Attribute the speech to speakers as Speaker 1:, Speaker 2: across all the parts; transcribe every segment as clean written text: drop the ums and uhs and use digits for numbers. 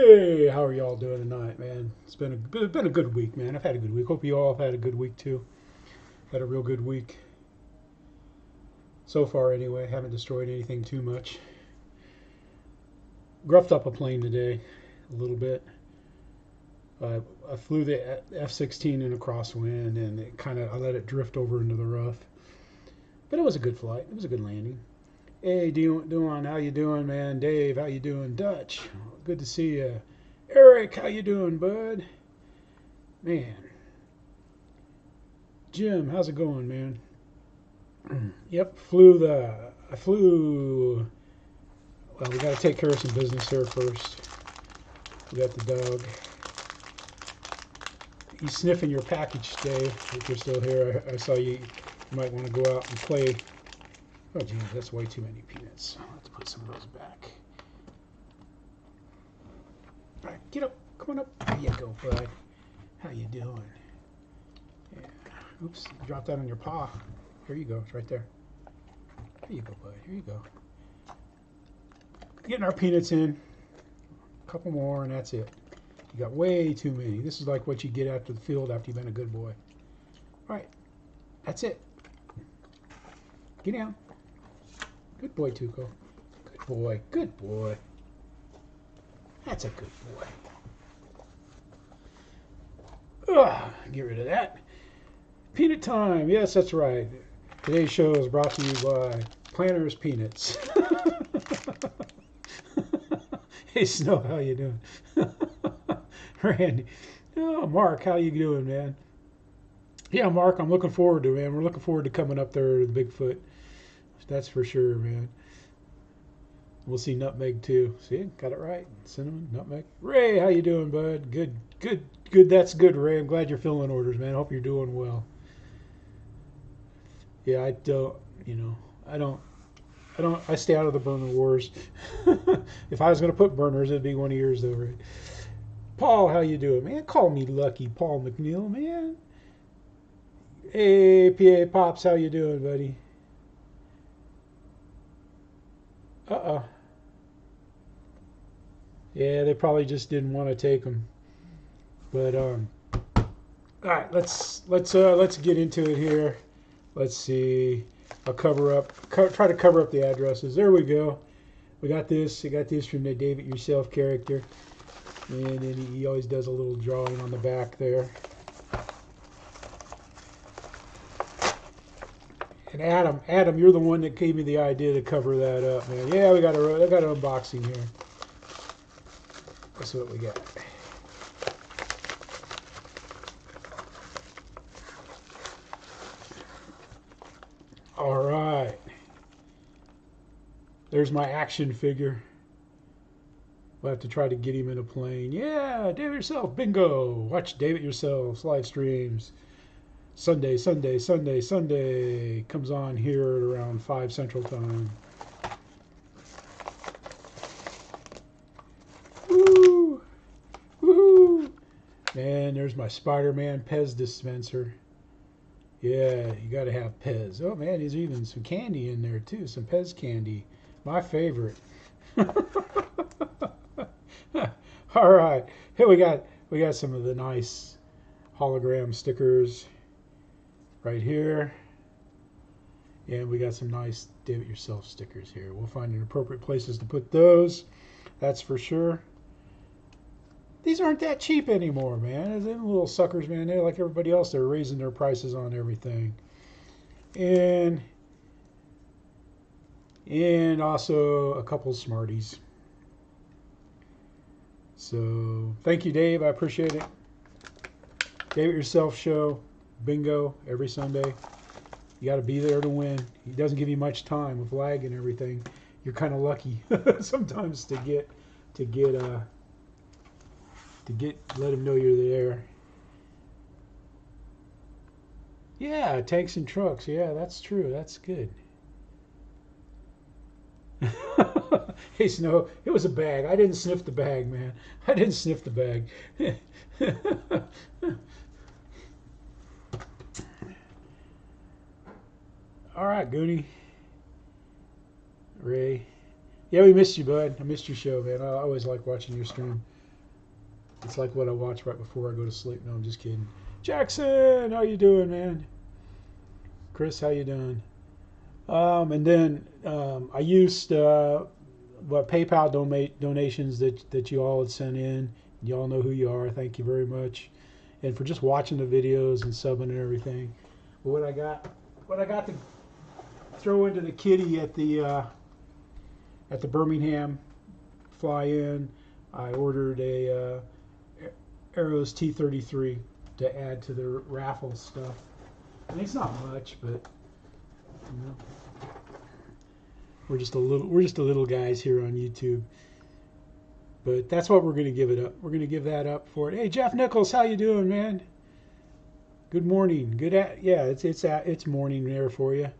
Speaker 1: Hey, how are y'all doing tonight, man? It's been a good week, man. I've had a good week. Hope you all have had a good week too. Had a real good week so far, anyway. Haven't destroyed anything too much. Gruffed up a plane today a little bit. I flew the F-16 in a crosswind, and I let it drift over into the rough. But it was a good flight. It was a good landing. Hey, Duan, how you doing, man? Dave, how you doing? Dutch, good to see you. Eric, how you doing, bud? Man. Jim, how's it going, man? Yep, I flew, well, we got to take care of some business here first. We got the dog. He's sniffing your package, Dave, if you're still here. I saw you might want to go out and play. Oh, geez, that's way too many peanuts. Let's put some of those back. All right, get up. Come on up. There you go, bud. How you doing? Yeah. Oops, drop that on your paw. Here you go. It's right there. Here you go, bud. Here you go. Getting our peanuts in. A couple more, and that's it. You got way too many. This is like what you get after the field after you've been a good boy. All right. That's it. Get down. Good boy, Tuco. Good boy. Good boy. That's a good boy. Ugh, get rid of that. Peanut time. Yes, that's right. Today's show is brought to you by Planters Peanuts. Hey, Snow, how you doing? Randy. Oh, Mark, how you doing, man? Yeah, Mark, I'm looking forward to it, man. We're looking forward to coming up there to the Bigfoot. That's for sure, man. We'll see nutmeg too. See, got it right. Cinnamon, nutmeg. Ray, how you doing, bud? Good, good, good. That's good, Ray. I'm glad you're filling orders, man. Hope you're doing well. Yeah, I don't, I stay out of the burner wars. If I was going to put burners, it'd be one of yours, though, right? Paul, how you doing, man? Call me Lucky Paul McNeil, man. Hey, PA Pops, how you doing, buddy? Uh-oh. Yeah, they probably just didn't want to take them. But all right, let's get into it here. Let's see. I'll try to cover up the addresses. There we go. We got this. I got this from the David Yourself character, and then he always does a little drawing on the back there. And Adam, you're the one that gave me the idea to cover that up, man. Yeah, I got an unboxing here. That's what we got. All right. There's my action figure. We'll have to try to get him in a plane. Yeah, David Yourself, bingo. Watch David Yourself's live streams. Sunday comes on here at around 5 Central Time. Woo! Woo! Man, there's my Spider-Man Pez dispenser. Yeah, you got to have Pez. Oh man, there's even some candy in there too, some Pez candy. My favorite. All right, here we got some of the nice hologram stickers. Right here, and we got some nice David Yourself stickers here. We'll find an appropriate places to put those, that's for sure. These aren't that cheap anymore, man. They're little suckers, man. They're like everybody else. They're raising their prices on everything, and also a couple Smarties. So thank you, Dave. I appreciate it. David Yourself show. Bingo every Sunday. You got to be there to win. He doesn't give you much time with lag and everything. You're kind of lucky sometimes to let him know you're there. Yeah, tanks and trucks. Yeah, that's true. That's good. Hey, Snow, it was a bag. I didn't sniff the bag, man. I didn't sniff the bag. All right, Goonie. Ray. Yeah, we missed you, bud. I missed your show, man. I always like watching your stream. It's like what I watch right before I go to sleep. No, I'm just kidding. Jackson, how you doing, man? Chris, how you doing? And then I used PayPal donations that you all had sent in. You all know who you are. Thank you very much, and for just watching the videos and subbing and everything. But what I got to throw into the kitty at the Birmingham fly-in, I ordered a Arrows T-33 to add to the raffle stuff. I mean, it's not much, but you know, we're just a little guys here on YouTube. But that's what we're going to give it up. We're going to give that up for it. Hey, Jeff Nichols, how you doing, man? Good morning. It's morning there for you.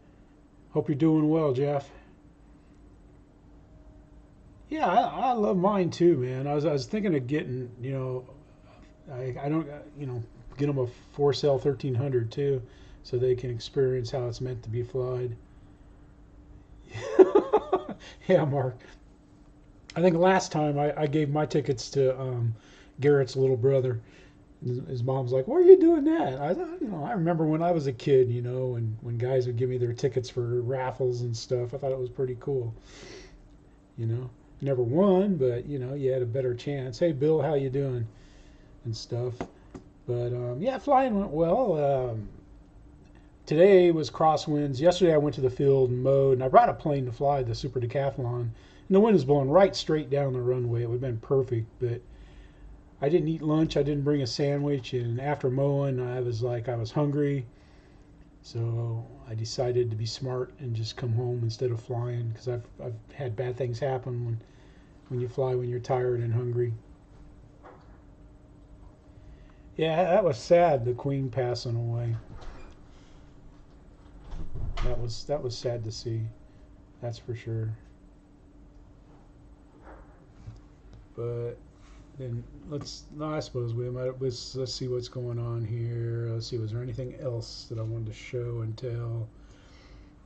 Speaker 1: Hope you're doing well, Jeff. Yeah, I love mine too, man. I was thinking of getting, you know, I don't, you know, get them a 4-cell 1300 too, so they can experience how it's meant to be flied. Yeah, Mark. I think last time I gave my tickets to Garrett's little brother. His mom's like, "Why are you doing that?" I thought, you know, I remember when I was a kid, you know, and when guys would give me their tickets for raffles and stuff. I thought it was pretty cool. You know, never won, but you know, you had a better chance. Hey, Bill, how you doing? And stuff. But yeah, flying went well. Today was crosswinds. Yesterday I went to the field and mowed, and I brought a plane to fly the Super Decathlon. And the wind was blowing right straight down the runway. It would have been perfect, but I didn't eat lunch. I didn't bring a sandwich, and after mowing, I was hungry. So I decided to be smart and just come home instead of flying, because I've had bad things happen when you fly when you're tired and hungry. Yeah, that was sad, the Queen passing away. That was sad to see. That's for sure. But then I suppose let's see what's going on here. Let's see, was there anything else that I wanted to show and tell?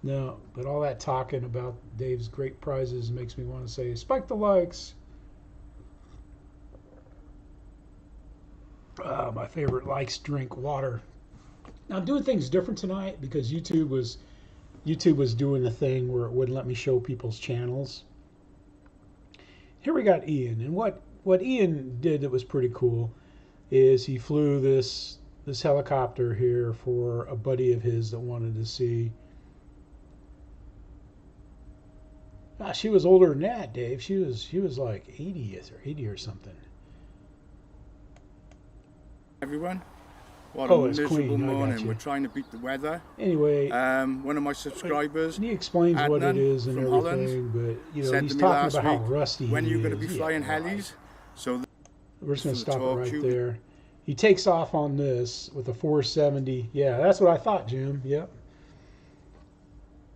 Speaker 1: No, but all that talking about Dave's great prizes makes me want to say, spike the likes. My favorite likes drink water. Now I'm doing things different tonight because YouTube was doing the thing where it wouldn't let me show people's channels. Here we got Ian, and what Ian did that was pretty cool is he flew this helicopter here for a buddy of his that wanted to see. She was older than that, Dave. She was like 80 or something.
Speaker 2: Everyone, what a miserable
Speaker 1: Queen.
Speaker 2: morning. We're trying to beat the weather.
Speaker 1: Anyway,
Speaker 2: one of my subscribers,
Speaker 1: he explains
Speaker 2: Adnan,
Speaker 1: what it is and everything,
Speaker 2: Holland,
Speaker 1: but you know,
Speaker 2: said
Speaker 1: he's
Speaker 2: to me
Speaker 1: talking
Speaker 2: last
Speaker 1: about how
Speaker 2: week,
Speaker 1: rusty
Speaker 2: when
Speaker 1: he
Speaker 2: you're
Speaker 1: is.
Speaker 2: going to be flying helis. So
Speaker 1: we're just going to stop it right
Speaker 2: tube.
Speaker 1: there. He takes off on this with a 470. Yeah, that's what I thought, Jim. Yep.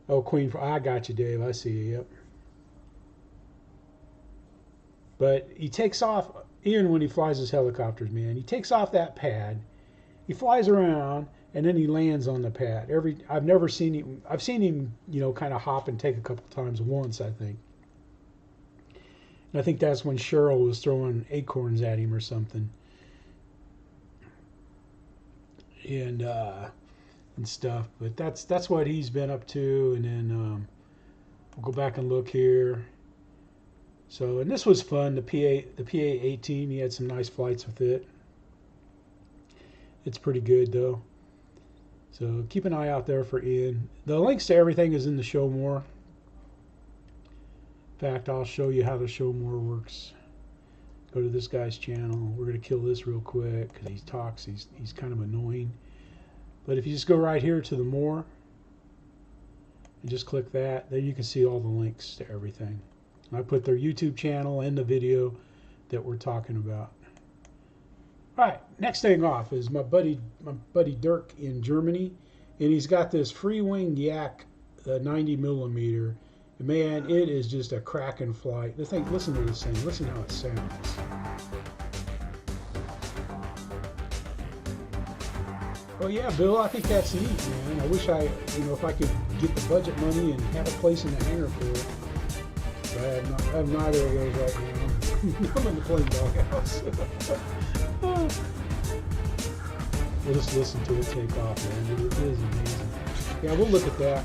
Speaker 1: Oh, Queen, I got you, Dave. I see you. Yep. But he takes off, Ian, when he flies his helicopters, man, he takes off that pad, he flies around, and then he lands on the pad. I've seen him, you know, kind of hop and take a couple times once, I think. And I think that's when Cheryl was throwing acorns at him or something. And stuff. But that's what he's been up to. And then we'll go back and look here. So, and this was fun, the PA-18, he had some nice flights with it. It's pretty good though. So keep an eye out there for Ian. The links to everything is in the show more. In fact, I'll show you how the show more works. Go to this guy's channel. We're going to kill this real quick because he talks, he's kind of annoying. But if you just go right here to the more and just click that, then you can see all the links to everything. I put their YouTube channel and the video that we're talking about. All right, next thing off is my buddy Dirk in Germany, and he's got this Freewing Yak 90 millimeter. And man, it is just a cracking flight. The thing, listen to this thing. Listen how it sounds. Oh yeah, Bill, I think that's neat, man. I wish if I could get the budget money and have a place in the hangar for it. I have neither of those right I'm in the plane doghouse. We'll just listen to it take off, man. It is amazing. Yeah, we'll look at that.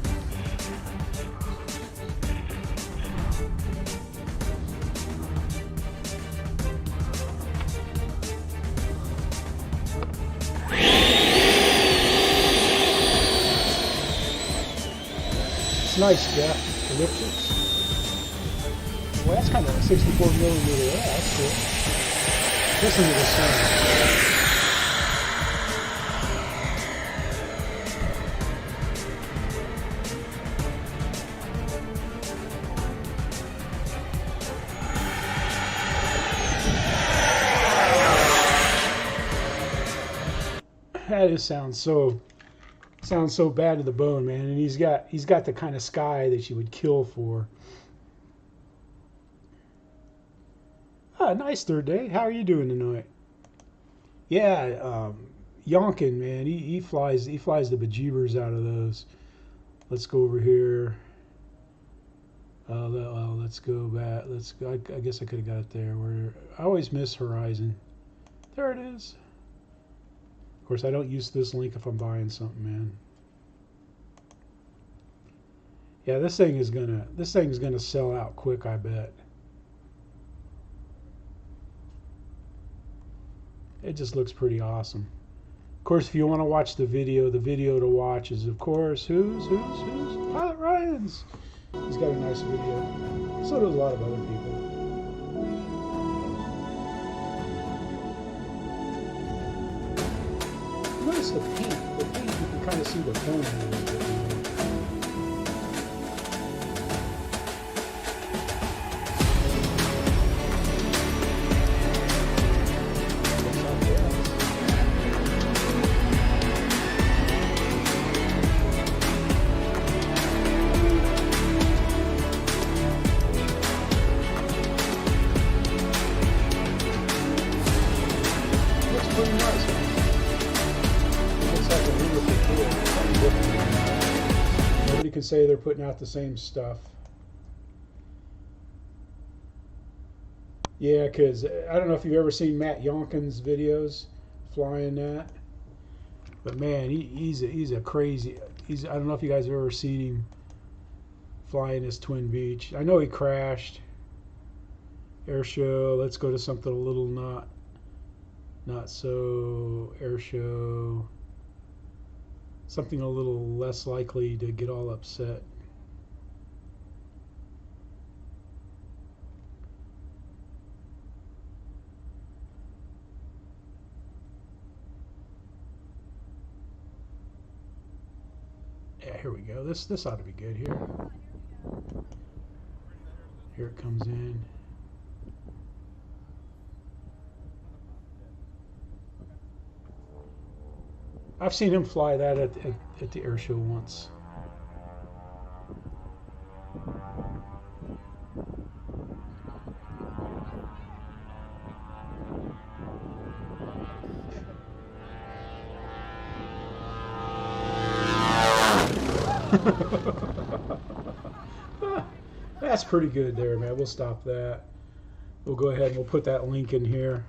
Speaker 1: It's nice, Jeff. Elliptics. Well, that's kind of a 64 millimeter. Yeah, that's cool. Listen to the sound. That just sounds so bad to the bone, man. And he's got the kind of sky that you would kill for. Ah, nice third day. How are you doing tonight? Yeah, Yonkin, man. He flies the bejeebers out of those. Let's go over here. Let's go back. Let's go. I guess I could have got it there. Where I always miss Horizon. There it is. Of course, I don't use this link if I'm buying something, man. Yeah, this thing's gonna sell out quick, I bet. It just looks pretty awesome. Of course, if you want to watch the video to watch is, of course, who's? Pilot Ryan's. He's got a nice video. So does a lot of other people. Notice the paint. The paint, you can kind of see the tone a little bit. Say they're putting out the same stuff. Yeah, because I don't know if you've ever seen Matt Yonkin's videos flying that, but man, he's a crazy. I don't know if you guys have ever seen him flying his Twin Beach. I know he crashed. Air show. Let's go to something a little not so air show. Something a little less likely to get all upset. Yeah, here we go. This ought to be good here. Here it comes in. I've seen him fly that at the air show once. That's pretty good there, man. We'll stop that. We'll go ahead and we'll put that link in here.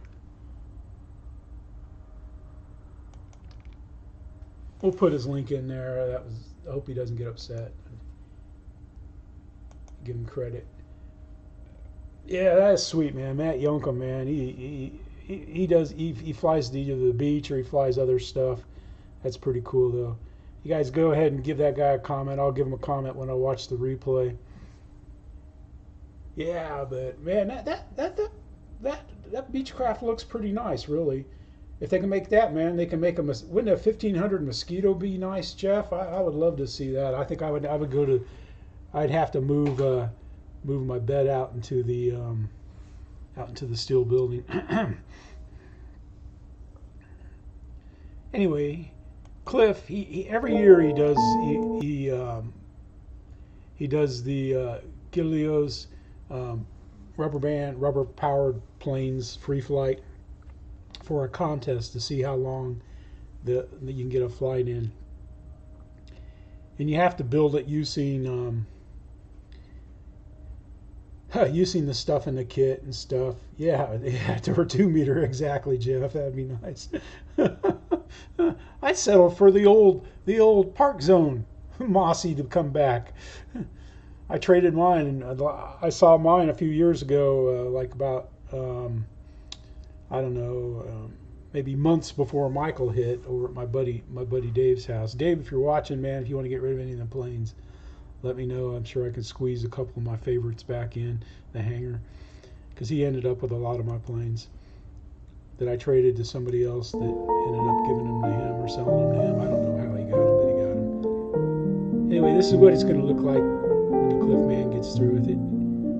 Speaker 1: We'll put his link in there. I hope he doesn't get upset. Give him credit. Yeah, that's sweet, man. Matt Yonkin, man. He flies to either the beach or he flies other stuff. That's pretty cool, though. You guys go ahead and give that guy a comment. I'll give him a comment when I watch the replay. Yeah, but man, that Beechcraft looks pretty nice, really. If they can make that, man, they can make a. Wouldn't a 1500 Mosquito be nice, Jeff? I would love to see that. I think I would go to. I'd have to move my bed out into the steel building. Anyway, Cliff, he every year he does the Gileo's rubber powered planes free flight for a contest to see how long you can get a flight in, and you have to build it using You seen the stuff in the kit and stuff. Yeah, to her 2 meter exactly, Jeff. That'd be nice. I'd settle for the old park zone Mossy to come back. I traded mine, and I saw mine a few years ago, like about I don't know, maybe months before Michael hit, over at my buddy Dave's house. Dave, if you're watching, man, if you want to get rid of any of the planes, let me know. I'm sure I can squeeze a couple of my favorites back in the hangar, because he ended up with a lot of my planes that I traded to somebody else that ended up giving them to him or selling them to him. I don't know how he got them, but he got them. Anyway, this is what it's going to look like when the Cliff Man gets through with it.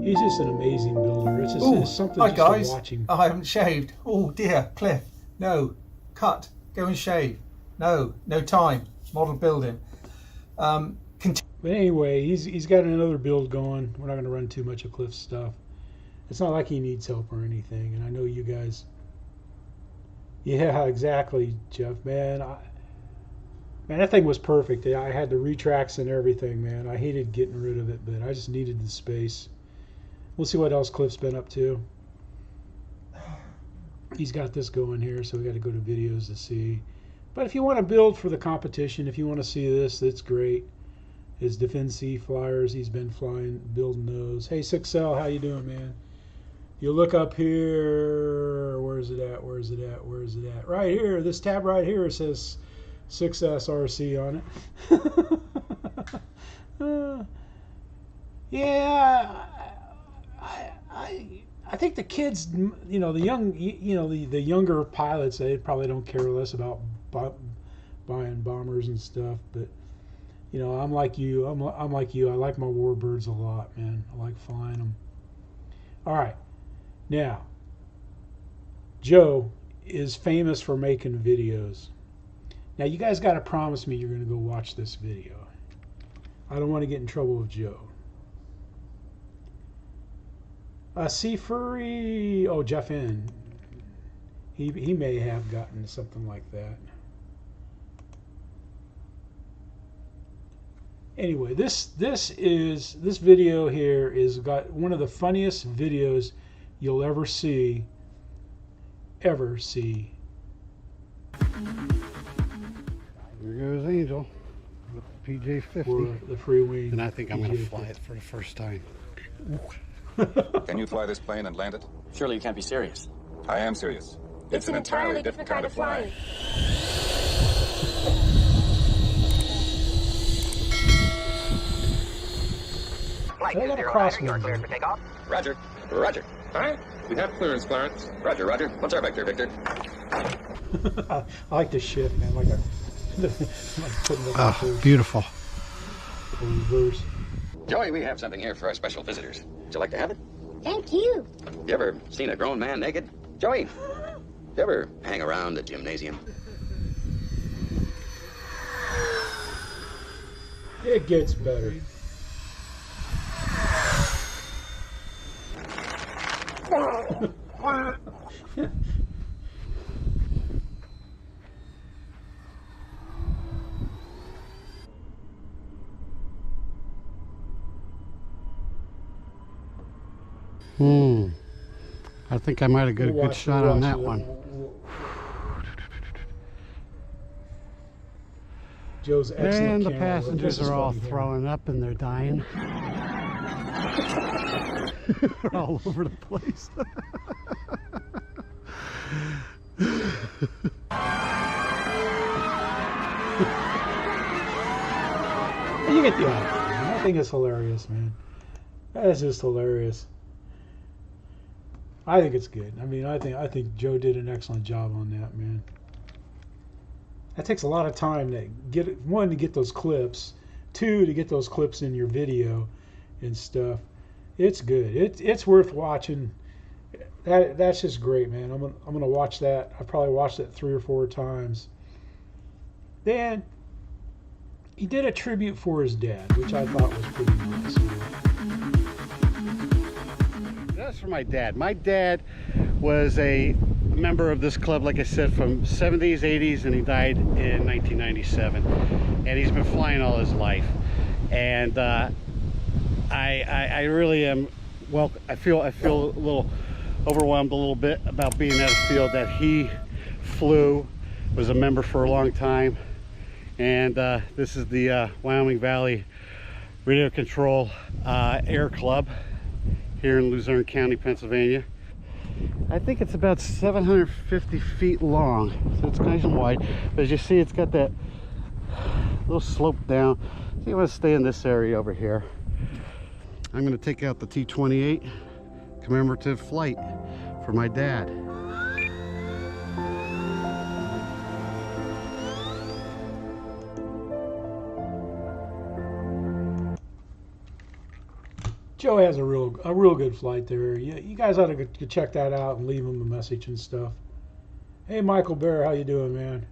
Speaker 1: He's just an amazing builder. It's just it's something
Speaker 3: hi
Speaker 1: just
Speaker 3: guys.
Speaker 1: to watch him.
Speaker 3: I haven't shaved. Oh dear, Cliff. No, cut. Go and shave. No time. Model building.
Speaker 1: But anyway, he's got another build going. We're not going to run too much of Cliff's stuff. It's not like he needs help or anything. And I know you guys. Yeah, exactly, Jeff. Man, that thing was perfect. I had the retracts and everything, man. I hated getting rid of it, but I just needed the space. We'll see what else Cliff's been up to. He's got this going here, so we got to go to videos to see. But if you want to build for the competition, if you want to see this, that's great. His Defense Sea flyers, he's been building those. Hey, 6L, how you doing, man? You look up here. Where's it at? Where's it at? Where's it at? Right here. This tab right here says 6SRC on it. Yeah, I think the kids, you know, the younger pilots, they probably don't care less about buying bombers and stuff. But you know, I'm like you. I'm like you. I like my warbirds a lot, man. I like flying them. All right, now Joe is famous for making videos. Now you guys got to promise me you're going to go watch this video. I don't want to get in trouble with Joe. Sea Furry, oh, Jeff N. He may have gotten something like that. Anyway, this video here is got one of the funniest videos you'll ever see. Here
Speaker 4: goes Angel with the PJ50.
Speaker 1: For the Freewing.
Speaker 4: And I think I'm going to
Speaker 1: PJ50.
Speaker 4: fly it for the first time.
Speaker 5: Can you fly this plane and land it?
Speaker 6: Surely you can't be serious.
Speaker 5: I am serious. It's an entirely different kind of flying.
Speaker 7: Flight
Speaker 1: I got a
Speaker 7: 209,
Speaker 1: crosswind.
Speaker 7: you are cleared for takeoff.
Speaker 5: Roger. Roger.
Speaker 8: Alright, we have clearance, Clarence.
Speaker 5: Roger, Roger. What's our vector, Victor?
Speaker 1: I like this shit, man. Like putting it
Speaker 4: Oh, beautiful.
Speaker 1: reverse.
Speaker 5: Joey, we have something here for our special visitors. Would you like to have it?
Speaker 9: Thank you.
Speaker 5: You ever seen a grown man naked? Joey, you ever hang around the gymnasium?
Speaker 1: It gets better.
Speaker 4: I think I might have got a good shot on that one.
Speaker 1: Joe's excellent
Speaker 4: And the
Speaker 1: camera work.
Speaker 4: passengers
Speaker 1: This is
Speaker 4: are all
Speaker 1: funny here.
Speaker 4: throwing up and they're dying. They're all over the place.
Speaker 1: You get the idea. I think it's hilarious, man. That is just hilarious. I think it's good. I mean, I think Joe did an excellent job on that, man. That takes a lot of time to get, one, to get those clips, two, to get those clips in your video and stuff. It's good. It's worth watching. That's just great, man. I'm gonna watch that. I probably watched it 3 or 4 times. Then he did a tribute for his dad, which I thought was pretty nice.
Speaker 4: That's for my dad. My dad was a member of this club, like I said, from 70s, 80s, and he died in 1997. And he's been flying all his life. And I really am well, I feel a little overwhelmed a little bit about being at a field that he flew, was a member for a long time, and this is the Wyoming Valley Radio Control Air Club here in Luzerne County, Pennsylvania. I think it's about 750 feet long, so it's nice and wide, but as you see, it's got that little slope down. So you want to stay in this area over here. I'm going to take out the T-28 commemorative flight for my dad.
Speaker 1: Joe has a real good flight there. You guys ought to go check that out and leave him a message and stuff. Hey, Michael Bear, how you doing, man?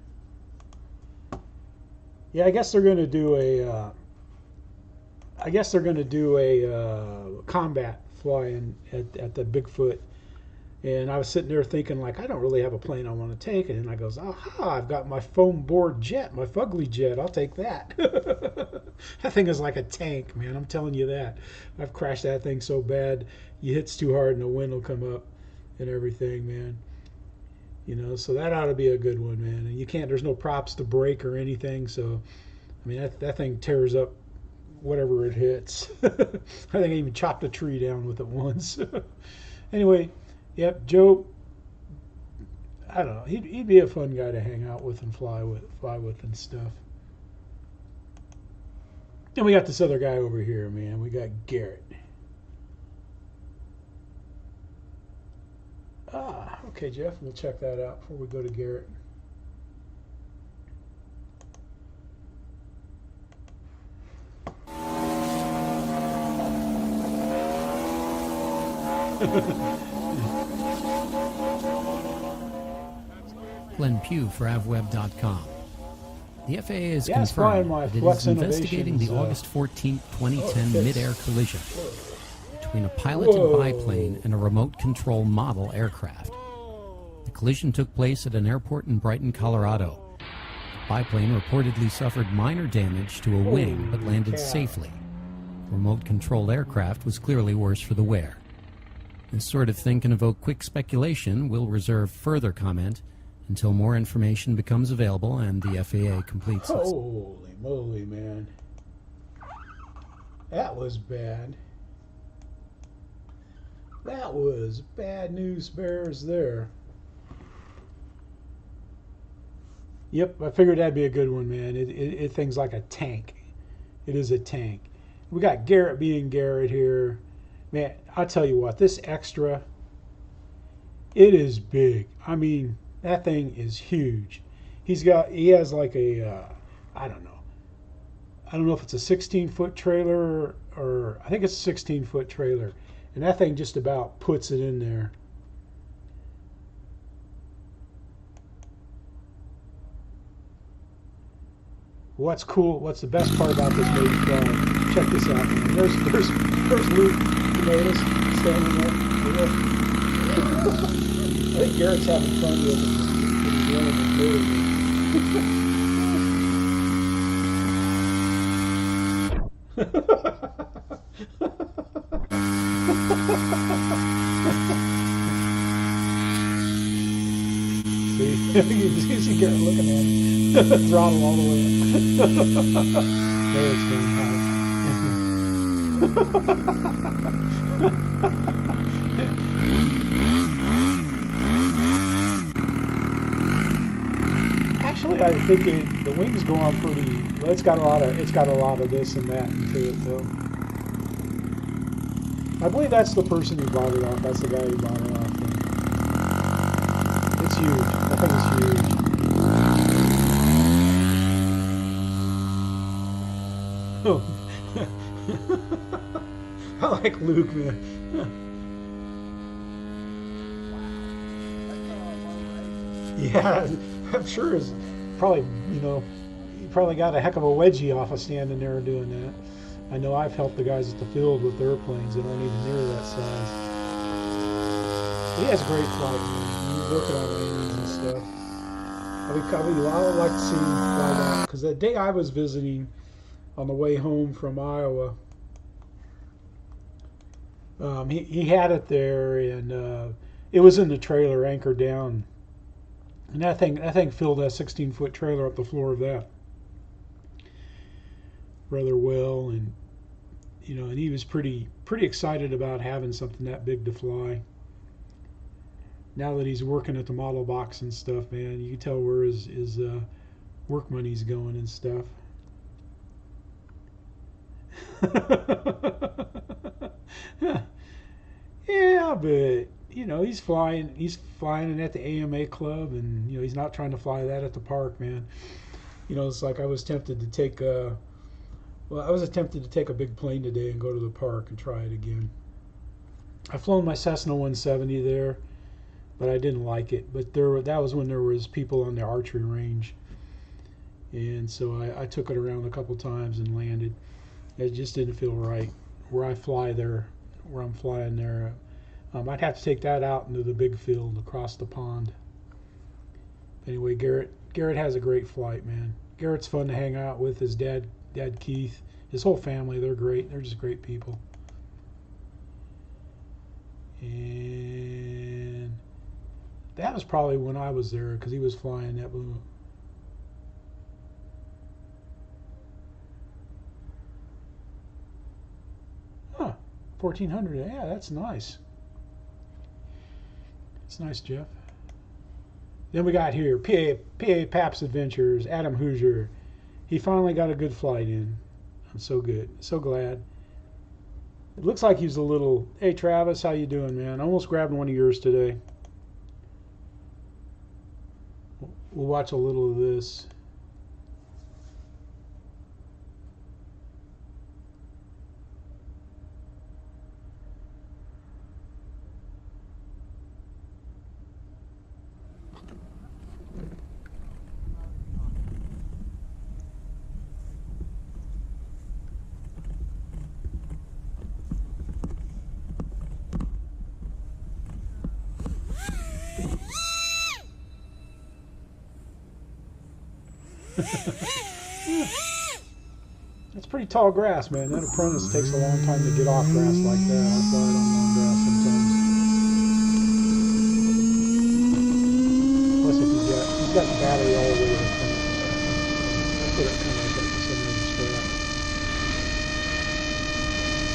Speaker 1: Yeah, I guess they're going to do a. Combat flying at the Bigfoot, and I was sitting there thinking, like, I don't really have a plane I want to take, and I goes, aha, I've got my foam board jet, my fugly jet, I'll take that. That thing is like a tank, man, I'm telling you that. I've crashed that thing so bad, you hits too hard and the wind will come up and everything, man. You know, so that ought to be a good one, man. And you can't, there's no props to break or anything, so I mean that thing tears up whatever it hits. I think I even chopped a tree down with it once. Anyway, yep, Joe, I don't know, he'd be a fun guy to hang out with and fly with and stuff. And we got this other guy over here, man. We got Garrett. Ah, okay, Jeff, we'll check that out before we go to Garrett.
Speaker 6: Glenn Pugh for avweb.com. The FAA has
Speaker 1: Yes,
Speaker 6: confirmed
Speaker 1: my
Speaker 6: that it
Speaker 1: Flex
Speaker 6: is investigating the
Speaker 1: Innovations,
Speaker 6: August 14, 2010 mid-air collision between a piloted biplane and a remote control model aircraft. The collision took place at an airport in Brighton, Colorado. The biplane reportedly suffered minor damage to a wing but landed safely. The remote-controlled aircraft was clearly worse for the wear. This sort of thing can evoke quick speculation. We'll reserve further comment until more information becomes available and the FAA completes its...
Speaker 1: Holy moly, man. That was bad. That was bad news bears there. Yep, I figured that'd be a good one, man. It thing's like a tank. It is a tank. We got Garrett being Garrett here. Man, I'll tell you what, this extra, it is big. I mean, that thing is huge. He has like a, I don't know if it's a 16-foot trailer or I think it's a 16-foot trailer. And that thing just about puts it in there. What's cool, what's the best part about this Maiden flight? Check this out, man. There's Luke, you notice, standing there. I think Garrett's having fun with him. He's running the You see Garrett looking at him. Throttle all the way up. There it's going high. Actually, I think the wings go on pretty. Well, it's got a lot of this and that into it, though. I believe that's the person who bought it off. That's the guy who bought it off. It's huge. That thing is huge. Oh. I like Luke, man. Yeah, I'm sure it's probably, you probably got a heck of a wedgie off of standing there and doing that. I know I've helped the guys at the field with their planes that aren't even near that size. He has great flight, man. He's working on landings and stuff. I would like to see him fly that, because the day I was visiting on the way home from Iowa, He had it there, and it was in the trailer, anchored down. And that thing filled that 16-foot trailer up the floor of that rather well, and and he was pretty excited about having something that big to fly. Now that he's working at the model box and stuff, man, you can tell where his work money's going and stuff. Yeah, but he's flying at the AMA club, and he's not trying to fly that at the park, man. It's like I was tempted to take a big plane today and go to the park and try it again. I've flown my Cessna 170 there, but I didn't like it. But that was when there was people on the archery range, and so I took it around a couple times and landed. It just didn't feel right where I'm flying there. I'd have to take that out into the big field across the pond. Anyway, Garrett has a great flight, man. Garrett's fun to hang out with. His dad Keith, his whole family, they're great. They're just great people. And that was probably when I was there, because he was flying that blue. Huh, 1400. Yeah, that's nice. It's nice, Jeff. Then we got here, PA Paps Adventures, Adam Hoosier. He finally got a good flight in. I'm so glad. It looks like he's a little, hey Travis, how you doing, man? I almost grabbed one of yours today. We'll watch a little of this. That's pretty tall grass, man. That apprentice takes a long time to get off grass like that. I fly it on long grass sometimes. Plus, if he's got the battery all the way to the front. I put it kind of like at the center of the strap.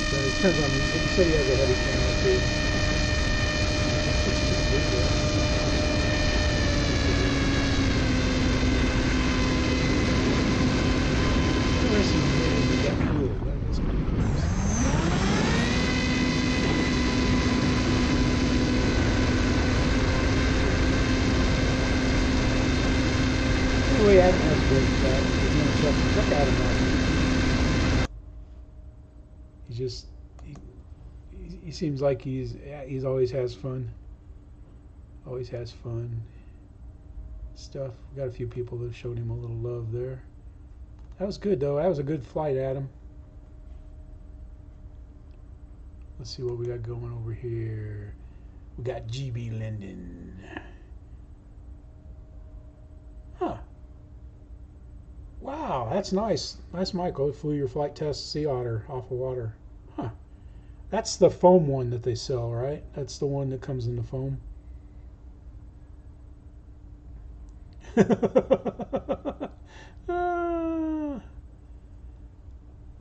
Speaker 1: But it depends on, he said he has a heavy camera too. It's pretty big there. Anyway, Adnan has great stuff. Check out him. He seems like he's always has fun. Always has fun stuff. We got a few people that showed him a little love there. That was good though. That was a good flight, Adam. Let's see what we got going over here. We got GBLynden. Huh. Wow, that's nice. Nice, Michael. Flew your Flite Test Sea Otter off of water. Huh. That's the foam one that they sell, right? That's the one that comes in the foam.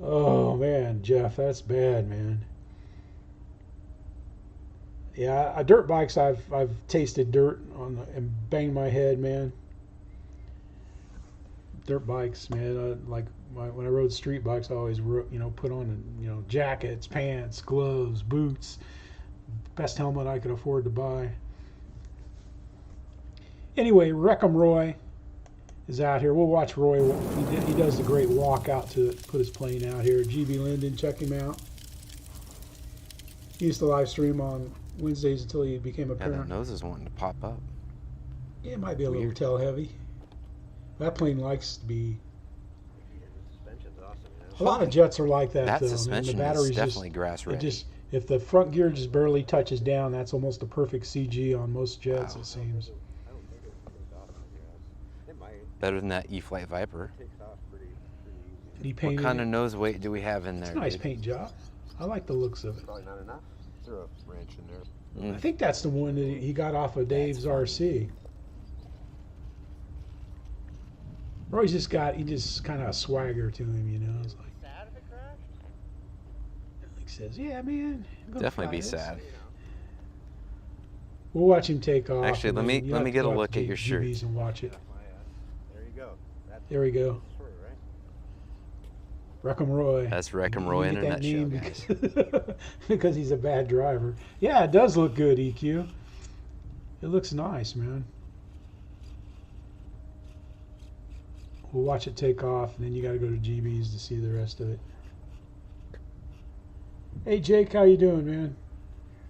Speaker 1: Oh man, Jeff, that's bad, man. Yeah, dirt bikes. I've tasted dirt and banged my head, man. Dirt bikes, man. When I rode street bikes, I always put on jackets, pants, gloves, boots. Best helmet I could afford to buy. Anyway, Runcam Roy is out here. We'll watch Roy. He does the great walk out to put his plane out here. GBLynden, check him out. He used to live stream on Wednesdays until he became a parent.
Speaker 9: Yeah, that nose is wanting to pop up.
Speaker 1: Yeah, it might be a little tail heavy. That plane likes to be. A lot of jets are like that, though.
Speaker 9: Suspension is definitely grass ready.
Speaker 1: If the front gear just barely touches down, that's almost a perfect CG on most jets, it seems.
Speaker 9: Better than that E-flite Viper.
Speaker 1: What
Speaker 9: kind of nose weight do we have in there?
Speaker 1: It's a nice paint job. I like the looks of it.
Speaker 9: Probably not enough.
Speaker 10: Throw a wrench in there.
Speaker 1: I think that's the one that he got off of Dave's RC. Roy's just kind of a swagger to him, you know. It's like,
Speaker 11: sad if it crashed?
Speaker 1: Like says, yeah, man.
Speaker 9: Definitely be sad.
Speaker 1: We'll watch him take off.
Speaker 9: Actually, let me get a look at your shirt.
Speaker 1: And watch it.
Speaker 10: There you go.
Speaker 1: There we go. Runcam Roy.
Speaker 9: That's Runcam Roy in a nutshell, guys.
Speaker 1: Because he's a bad driver. Yeah, it does look good, EQ. It looks nice, man. We'll watch it take off, and then you got to go to GB's to see the rest of it. Hey, Jake, how you doing, man?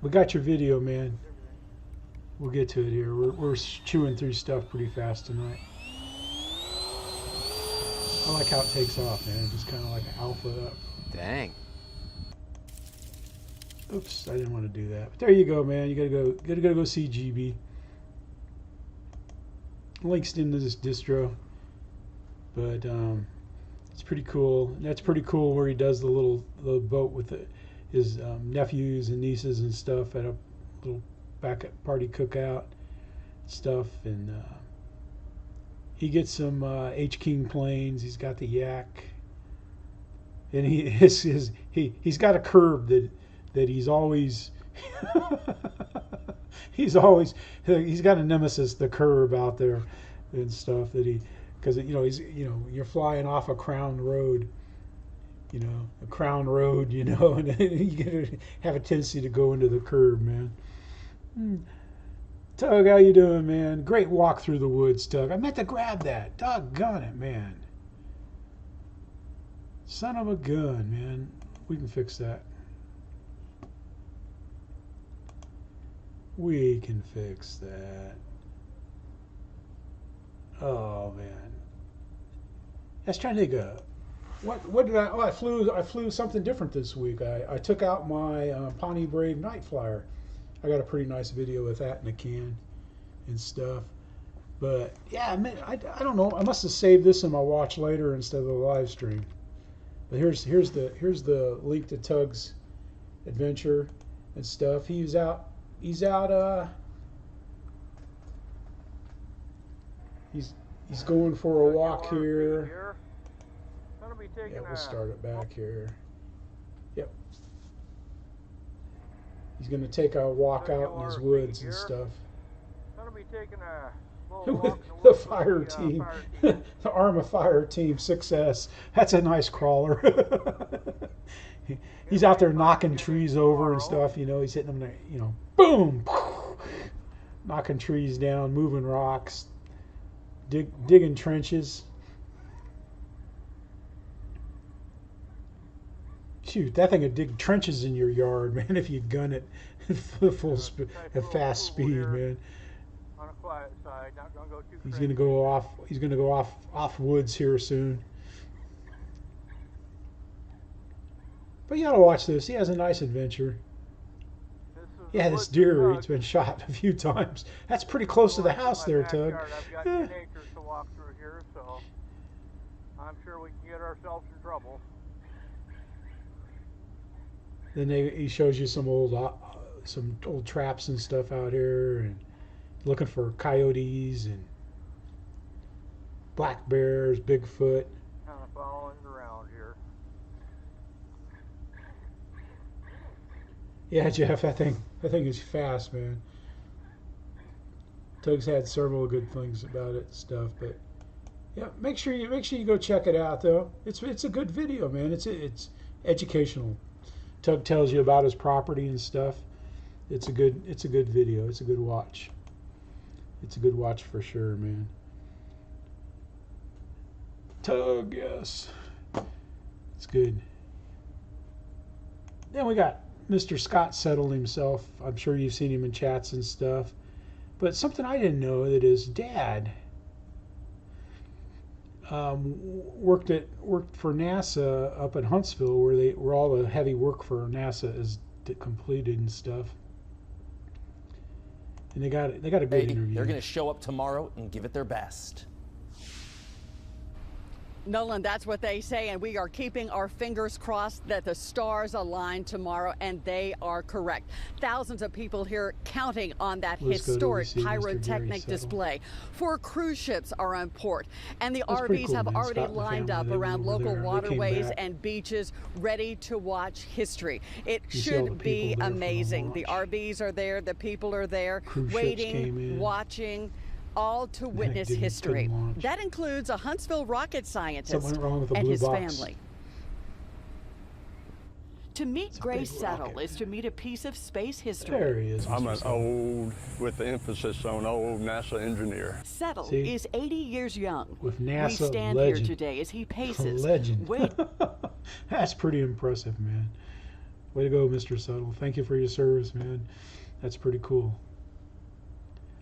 Speaker 1: We got your video, man. We'll get to it here. We're chewing through stuff pretty fast tonight. I like how it takes off, man. Just kind of like an alpha up.
Speaker 9: Dang.
Speaker 1: Oops, I didn't want to do that. But there you go, man. You gotta go see GB. Links into this distro, but it's pretty cool. And that's pretty cool where he does the little boat with his nephews and nieces and stuff at a little back party cookout stuff, and he gets some H-King planes. He's got the Yak, and he's got a curb that he's always he's got a nemesis, the curb out there and stuff that because you're flying off a crown road, and you have a tendency to go into the curb, man. Tug, how you doing, man? Great walk through the woods, Tug. I meant to grab that. Doggone it, man. Son of a gun, man. We can fix that. We can fix that. Oh, man. I was trying to think of what did I flew something different this week. I took out my Pawnee Brave Night Flyer. I got a pretty nice video with that in the can and stuff. But yeah, I don't know. I must have saved this in my watch later instead of the live stream. But here's the link to Tug's adventure and stuff. He's out he's going for a walk here. Yeah, we'll start it back here. Yep. He's going to take a walk out in his woods and stuff. The fire team, the Arma Fire Team 6S. That's a nice crawler. He's out there knocking trees over and stuff. He's hitting them. Boom, knocking trees down, moving rocks, digging trenches. Shoot, that thing would dig trenches in your yard, man, if you gun it at fast speed, man.
Speaker 11: On a quiet side, not gonna go too crazy.
Speaker 1: He's gonna go off woods here soon. But you gotta watch this. He has a nice adventure. Yeah, this deer, it's been shot a few times. That's pretty close to the house there, Tug.
Speaker 11: I've got 10 acres to walk through here, so I'm sure we can get ourselves in trouble.
Speaker 1: Then he shows you some old traps and stuff out here, and looking for coyotes and black bears, Bigfoot.
Speaker 11: Kind of following around here.
Speaker 1: Yeah, Jeff, that thing is fast, man. Tug's had several good things about it and stuff, but yeah, make sure you go check it out though. It's a good video, man. It's educational. Tug tells you about his property and stuff. It's a good video. It's a good watch. It's a good watch for sure, man. Tug, yes. It's good. Then we got Mr. Scott settled himself. I'm sure you've seen him in chats and stuff. But something I didn't know, that his dad worked for NASA up at Huntsville, where all the heavy work for NASA is completed and stuff. And they got a good interview.
Speaker 12: They're going to show up tomorrow and give it their best. Nolan, that's what they say, and we are keeping our fingers crossed that the stars align tomorrow, and they are correct. Thousands of people here counting on that historic pyrotechnic display. 4 cruise ships are on port, and the RVs
Speaker 1: cool,
Speaker 12: have
Speaker 1: man.
Speaker 12: already
Speaker 1: Scott and the
Speaker 12: lined
Speaker 1: family,
Speaker 12: up
Speaker 1: they
Speaker 12: around
Speaker 1: went over
Speaker 12: local
Speaker 1: there,
Speaker 12: waterways
Speaker 1: back.
Speaker 12: and beaches, ready to watch history. It
Speaker 1: You see all the
Speaker 12: should be
Speaker 1: people there for the
Speaker 12: amazing.
Speaker 1: launch.
Speaker 12: The RVs are there, the people are there,
Speaker 1: Cruise ships came
Speaker 12: waiting,
Speaker 1: in.
Speaker 12: watching, all to witness
Speaker 1: couldn't
Speaker 12: history.
Speaker 1: launch.
Speaker 12: That includes a Huntsville rocket scientist
Speaker 1: Something went wrong with the
Speaker 12: and
Speaker 1: blue
Speaker 12: his
Speaker 1: box.
Speaker 12: family. To meet Grace Settle is to meet a piece of space history.
Speaker 1: There he is.
Speaker 13: I'm an old, with the emphasis on old, NASA engineer.
Speaker 12: Settle
Speaker 1: See?
Speaker 12: is 80 years young.
Speaker 1: With NASA
Speaker 12: we stand
Speaker 1: legend.
Speaker 12: here today as he paces.
Speaker 1: Legend.
Speaker 12: Wait.
Speaker 1: That's pretty impressive, man. Way to go, Mr. Settle. Thank you for your service, man. That's pretty cool.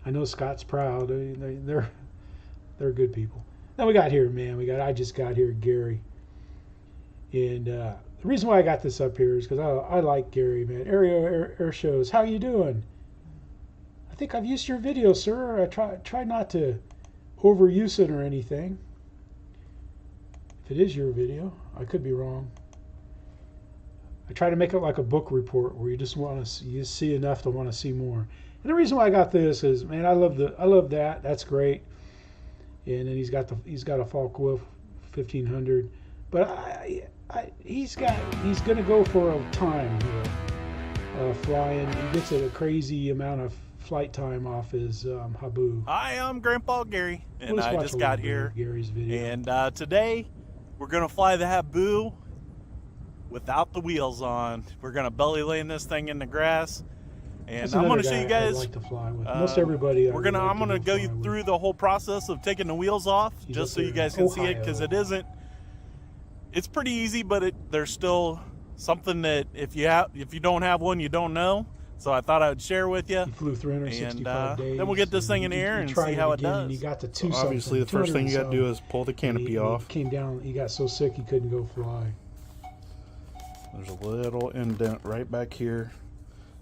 Speaker 1: I know Scott's proud. They're good people. Now we got here, man. I just got here, Gary. And the reason why I got this up here is because I like Gary, man. Aerial Air Shows. How you doing? I think I've used your video, sir. I try not to overuse it or anything. If it is your video, I could be wrong. I try to make it like a book report where you just want to you see enough to want to see more. And the reason why I got this is, man, I love that. That's great. And then he's got a Falk-Wolf 1500, but he's gonna go for a time here, flying. He gets a crazy amount of flight time off his Habu.
Speaker 14: Hi, I'm Grandpa Gary, and
Speaker 1: Let's
Speaker 14: I
Speaker 1: watch
Speaker 14: just
Speaker 1: a
Speaker 14: got
Speaker 1: little bit
Speaker 14: here.
Speaker 1: of Gary's video.
Speaker 14: And today we're gonna fly the Habu without the wheels on. We're gonna belly land this thing in the grass. And
Speaker 1: That's
Speaker 14: I'm going to
Speaker 1: another
Speaker 14: show you
Speaker 1: guy I'd
Speaker 14: guys.
Speaker 1: like to fly with. Most everybody.
Speaker 14: I'm going to go you through the whole process of taking the wheels off, just so you guys can see it, because it isn't. It's pretty easy, but there's still something that if you don't have one, you don't know. So I thought I would share with you.
Speaker 1: He flew 365 days.
Speaker 14: Then we'll get this thing in the air and see how it does.
Speaker 1: And he got to
Speaker 14: So obviously, the first thing you got to do is pull the canopy off.
Speaker 1: He came down. He got so sick he couldn't go fly.
Speaker 14: There's a little indent right back here.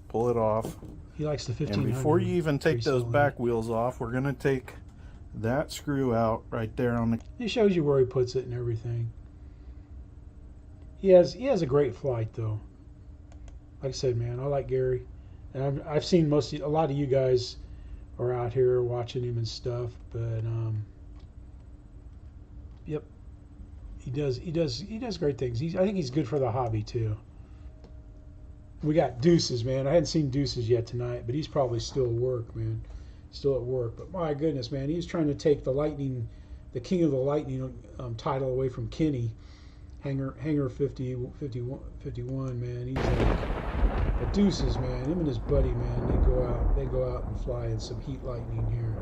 Speaker 14: Pull it off.
Speaker 1: He likes the 1500.
Speaker 14: And before you even take those back wheels off, we're going to take that screw out right there on the...
Speaker 1: He shows you where he puts it and everything. He has a great flight, though. Like I said, man, I like Gary. And I've seen a lot of you guys are out here watching him and stuff, but yep. He does great things. I think he's good for the hobby too. We got Deuces, man. I hadn't seen Deuces yet tonight, but he's probably still at work, man. Still at work. But my goodness, man, he's trying to take the Lightning, the King of the Lightning title away from Kenny. Hanger 51, man. He's like, but Deuces, man. Him and his buddy, man. They go out and fly in some Heat Lightning here.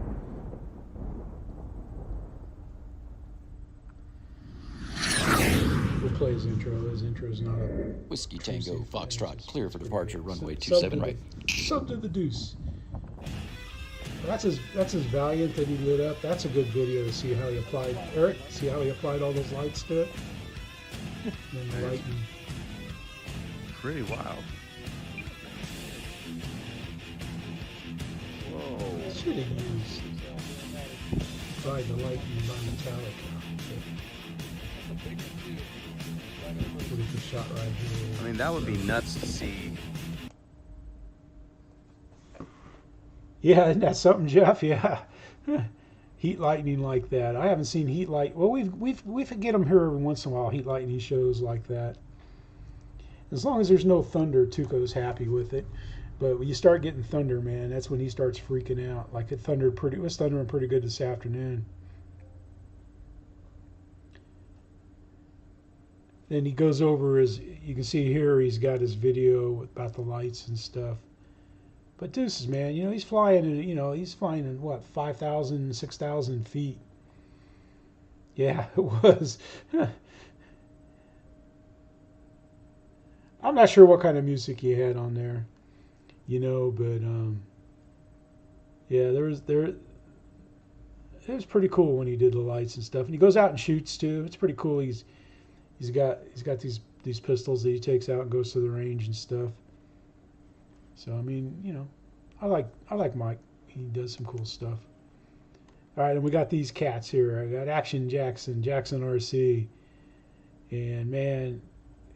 Speaker 1: We'll play his intro. His intro's not a...
Speaker 15: Whiskey Tango Foxtrot, clear for departure, runway 27 right.
Speaker 1: Sub to the deuce. That's his Valiant that he lit up. That's a good video to see how he applied, Eric, see how he applied all those lights to it? And the lightning.
Speaker 14: Pretty wild.
Speaker 1: Whoa. Should have used Ride the Lightning by Metallica. What if the shot right here?
Speaker 9: I mean, that would be nuts to see.
Speaker 1: Yeah, isn't that something, Jeff? Yeah. Heat Lightning like that. I haven't seen Heat Light. Well, we get them here every once in a while. Heat Lightning shows like that. As long as there's no thunder, Tuco's happy with it. But when you start getting thunder, man, that's when he starts freaking out. Like it was thundering pretty good this afternoon. Then he goes over you can see here, he's got his video about the lights and stuff. But Deuces, man, he's flying in what, 5,000, 6,000 feet. Yeah, it was. I'm not sure what kind of music he had on there, but yeah, it was pretty cool when he did the lights and stuff. And he goes out and shoots too. It's pretty cool. He's got these pistols that he takes out and goes to the range and stuff. So I mean, I like Mike. He does some cool stuff. All right, and we got these cats here. I got Action Jackson RC, and man,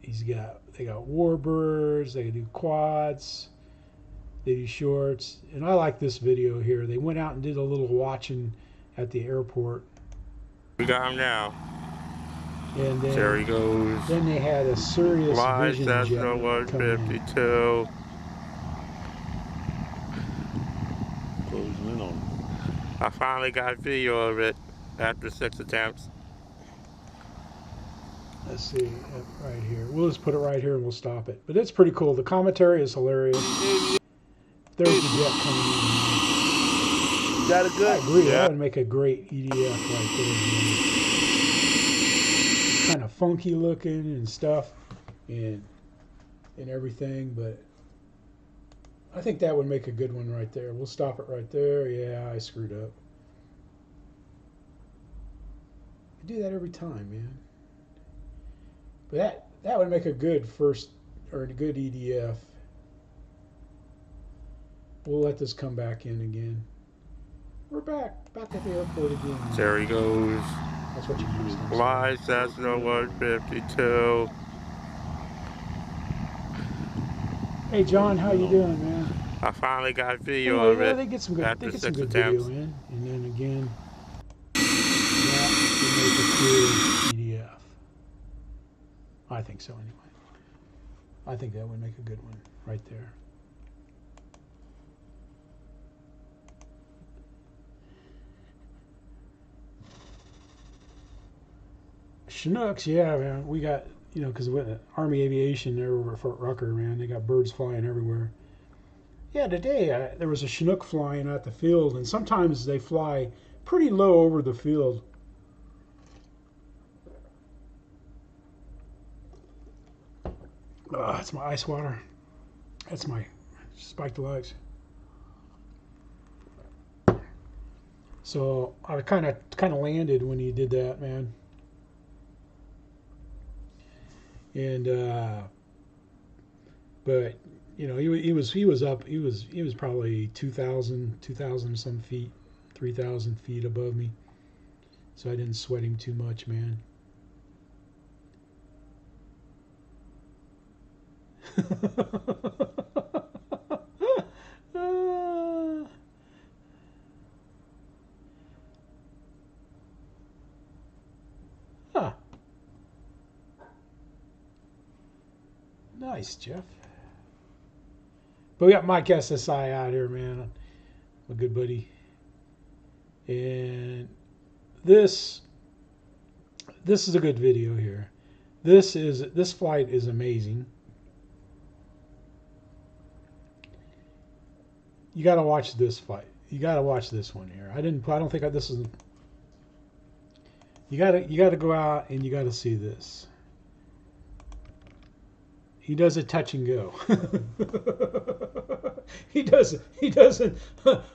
Speaker 1: they got warbirds. They do quads. They do shorts, and I like this video here. They went out and did a little watching at the airport.
Speaker 16: We got him now.
Speaker 1: And then,
Speaker 16: there he goes.
Speaker 1: Then they had a Cirrus Vision jet.
Speaker 16: Cessna 152.
Speaker 13: Closing in on him.
Speaker 16: I finally got video of it after 6 attempts.
Speaker 1: Let's see, right here. We'll just put it right here and we'll stop it. But it's pretty cool. The commentary is hilarious. There's the jet coming in.
Speaker 16: Is that a good?
Speaker 1: I agree. Yeah. That would make a great EDF right there. Kind of funky looking and stuff, and everything. But I think that would make a good one right there. We'll stop it right there. Yeah, I screwed up. I do that every time, man. But that would make a good first, or a good EDF. We'll let this come back in again. We're back at the airport again.
Speaker 16: There he goes.
Speaker 1: That's what you use.
Speaker 16: Fly Cessna 152.
Speaker 1: Hey John, how you doing, man?
Speaker 16: I finally got video of it.
Speaker 1: They get some good,
Speaker 16: after
Speaker 1: they get
Speaker 16: 6
Speaker 1: some good
Speaker 16: attempts.
Speaker 1: video in, and then again, that would make a good EDF. I think so, anyway. I think that would make a good one right there. Chinooks, yeah, man. We got, you know, because with Army Aviation there over at Fort Rucker, man, they got birds flying everywhere. Yeah, today there was a Chinook flying at the field, and sometimes they fly pretty low over the field. That's my ice water. That's my spiked legs. So I kind of landed when he did that, man. And but you know, he was up. He was probably 2,000 some feet, 3,000 feet above me. So I didn't sweat him too much, man. Huh. Nice, Jeff. But we got Mike SSI out here, man. My good buddy. And this is a good video here. This flight is amazing. You got to watch this flight. You got to watch this one here. I don't think this is. You got to go out and you got to see this. He does a touch and go. he does an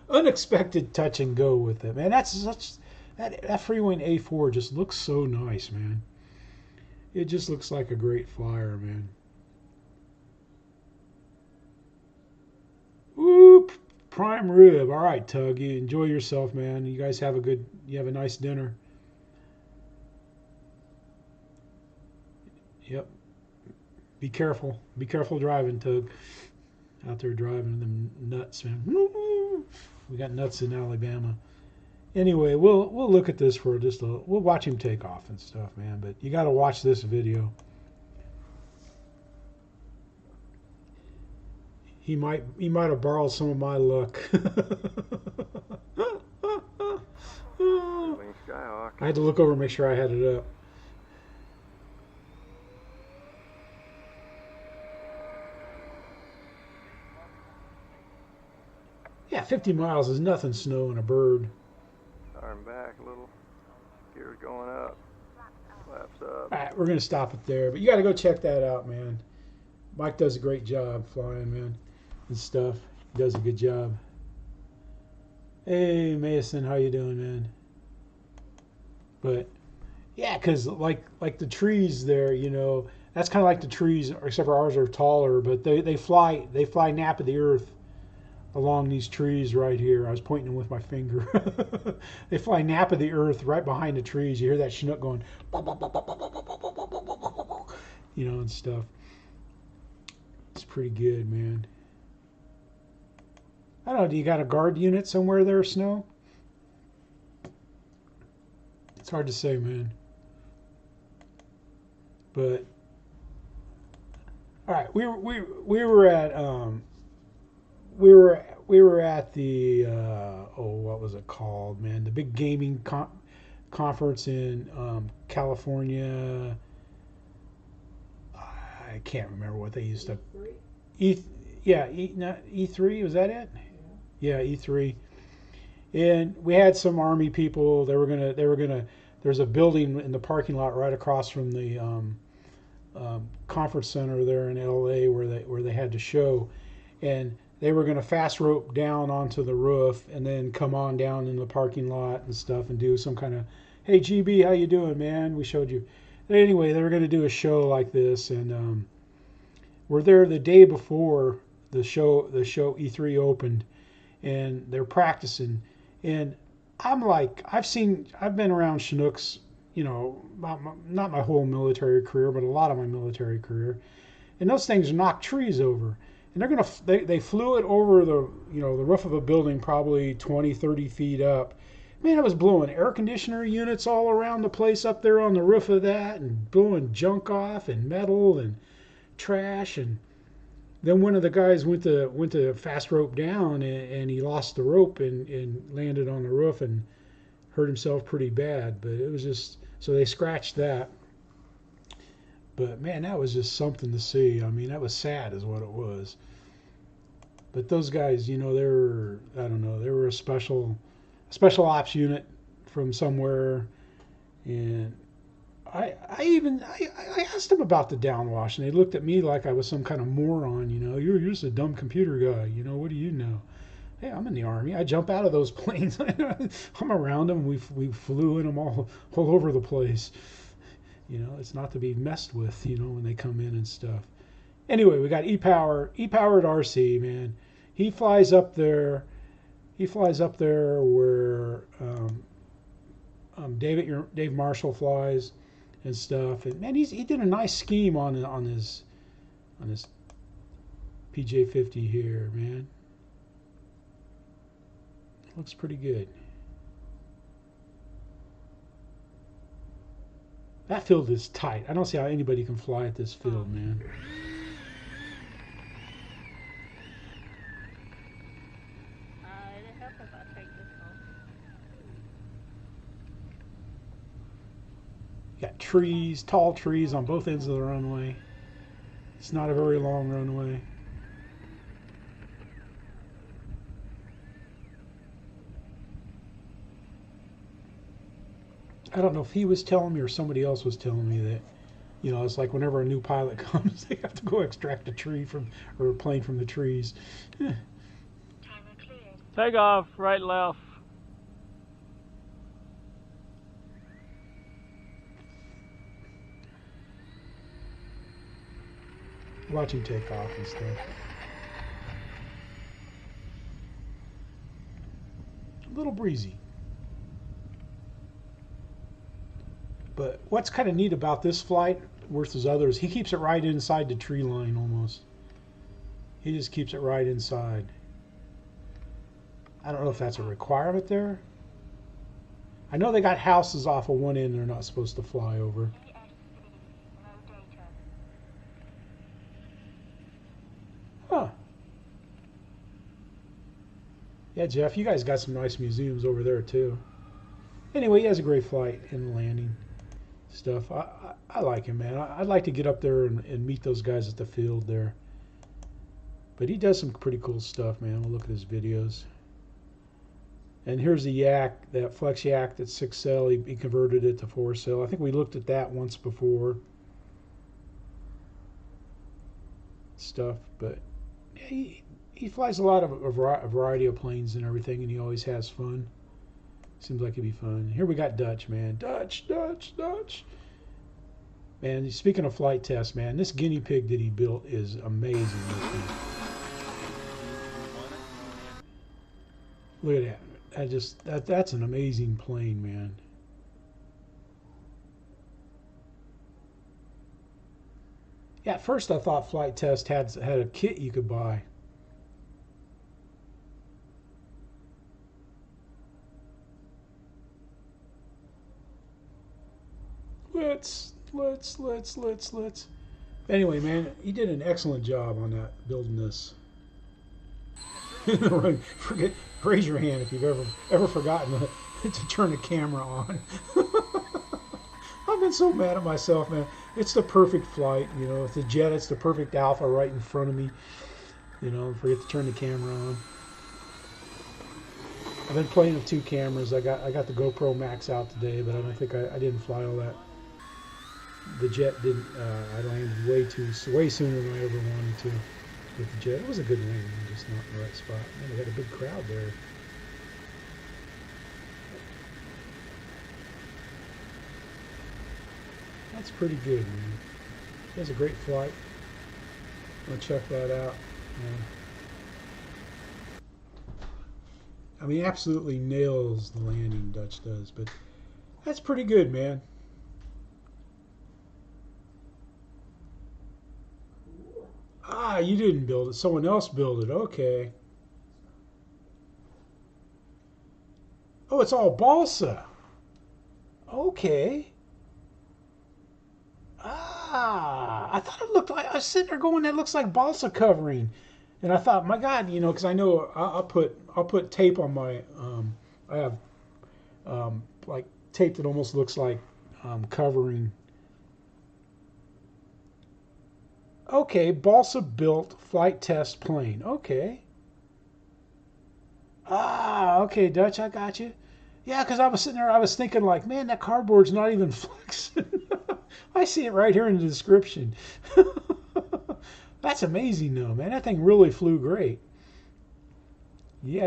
Speaker 1: unexpected touch and go with it, man. That Freewing A4 just looks so nice, man. It just looks like a great flyer, man. Whoop, prime rib. All right, Tug, you enjoy yourself, man. You guys have a nice dinner. Yep. Be careful. Be careful driving, Tug. Out there driving them nuts, man. We got nuts in Alabama. Anyway, we'll look at this for we'll watch him take off and stuff, man. But you got to watch this video. He might have borrowed some of my luck.
Speaker 17: Skyhawk.
Speaker 1: I had to look over and make sure I had it up. Yeah, 50 miles is nothing snowing a bird.
Speaker 17: Arm back a little. Gears going up. Flaps up.
Speaker 1: All right, we're going to stop it there. But you got to go check that out, man. Mike does a great job flying, man, and stuff. He does a good job. Hey, Mason, how you doing, man? But, yeah, because like the trees there, you know, that's kind of like the trees, except for ours are taller, but they fly nap of the earth along these trees right here. I was pointing them with my finger. They fly nap of the earth right behind the trees. You hear that Chinook going, you know, and stuff. It's pretty good, man. I don't know, do you got a guard unit somewhere there, Snow? It's hard to say, man. But all right, we were at the what was it called, man? The big gaming conference in California. I can't remember what they used to. E3, was that it? Yeah, E3. And we had some Army people. They were gonna. There's a building in the parking lot right across from the conference center there in LA where they had the show, and they were gonna fast rope down onto the roof and then come on down in the parking lot and stuff and do some kind of, hey GB, how you doing, man? We showed you. Anyway, they were gonna do a show like this, and we're there the day before the show E3 opened, and they're practicing, and I'm like, I've been around Chinooks, you know, not my whole military career, but a lot of my military career, and those things knock trees over, and they flew it over the roof of a building probably 20-30 feet up. Man, it was blowing air conditioner units all around the place up there on the roof of that, and blowing junk off and metal and trash. And then one of the guys went to fast rope down, and he lost the rope and landed on the roof and hurt himself pretty bad. But it was just, so they scratched that. But man, that was just something to see. I mean, that was sad is what it was. But those guys, you know, they were a special ops unit from somewhere, and I asked them about the downwash, and they looked at me like I was some kind of moron. You know, you're just a dumb computer guy. You know, what do you know? Hey, I'm in the Army. I jump out of those planes. I'm around them. We flew in them all over the place. You know, it's not to be messed with, you know, when they come in and stuff. Anyway, we got epowered RC, man. He flies up there where Dave Marshall flies and stuff. And man, he did a nice scheme on his PJ50 here, man. Looks pretty good. That field is tight. I don't see how anybody can fly at this field, man. Got trees, tall trees on both ends of the runway. It's not a very long runway. I don't know if he was telling me or somebody else was telling me that, you know, it's like whenever a new pilot comes, they have to go extract a tree or a plane from the trees.
Speaker 11: Take off, right, left.
Speaker 1: Watching take off and stuff. A little breezy. But what's kind of neat about this flight versus others, he keeps it right inside the tree line almost. He just keeps it right inside. I don't know if that's a requirement there. I know they got houses off of one end they're not supposed to fly over. Huh. Yeah, Jeff, you guys got some nice museums over there too. Anyway, he has a great flight and landing stuff. I like him, man. I'd like to get up there and meet those guys at the field there. But he does some pretty cool stuff, man. We'll look at his videos. And here's the yak, that flex yak that's 6-cell. He converted it to 4-cell. I think we looked at that once before. Stuff, but he flies a lot of a variety of planes and everything, and he always has fun. Seems like it'd be fun. Here we got Dutch, man. Dutch. Man, speaking of flight tests, man, this guinea pig that he built is amazing. Look at that. That's an amazing plane, man. Yeah, at first I thought Flite Test had a kit you could buy. Let's. Anyway, man, he did an excellent job on that, building this. Raise your hand if you've ever forgotten to turn the camera on. I've been so mad at myself, man. It's the perfect flight, you know. It's a jet. It's the perfect alpha right in front of me. You know, forget to turn the camera on. I've been playing with 2 cameras. I got the GoPro Max out today, but I don't think I didn't fly all that. The jet didn't. I landed way sooner than I ever wanted to with the jet. It was a good landing, just not in the right spot. Man, we had a big crowd there. That's pretty good, man. That's a great flight. I'm gonna check that out. I mean, absolutely nails the landing, Dutch does, but that's pretty good, man. Ah, you didn't build it. Someone else built it. Okay. Oh, it's all balsa. Okay. Ah, I thought it looked like, I was sitting there going, that looks like balsa covering, and I thought, my God, you know, because I know I'll put tape on my, I have like tape that almost looks like covering. Okay, balsa built Flite Test plane. Okay. Ah, okay, Dutch, I got you. Yeah, because I was sitting there, I was thinking like, man, that cardboard's not even flexing. I see it right here in the description. That's amazing, though, man. That thing really flew great. You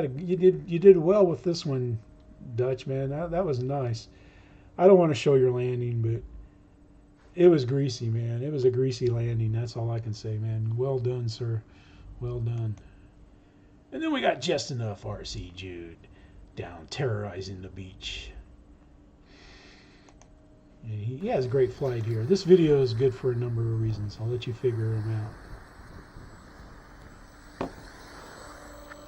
Speaker 1: did well with this one, Dutch, man. That was nice. I don't want to show your landing, but it was greasy, man. It was a greasy landing. That's all I can say, man. Well done, sir. Well done. And then we got Just Enough RC Jude down terrorizing the beach. He has a great flight here. This video is good for a number of reasons. I'll let you figure them out.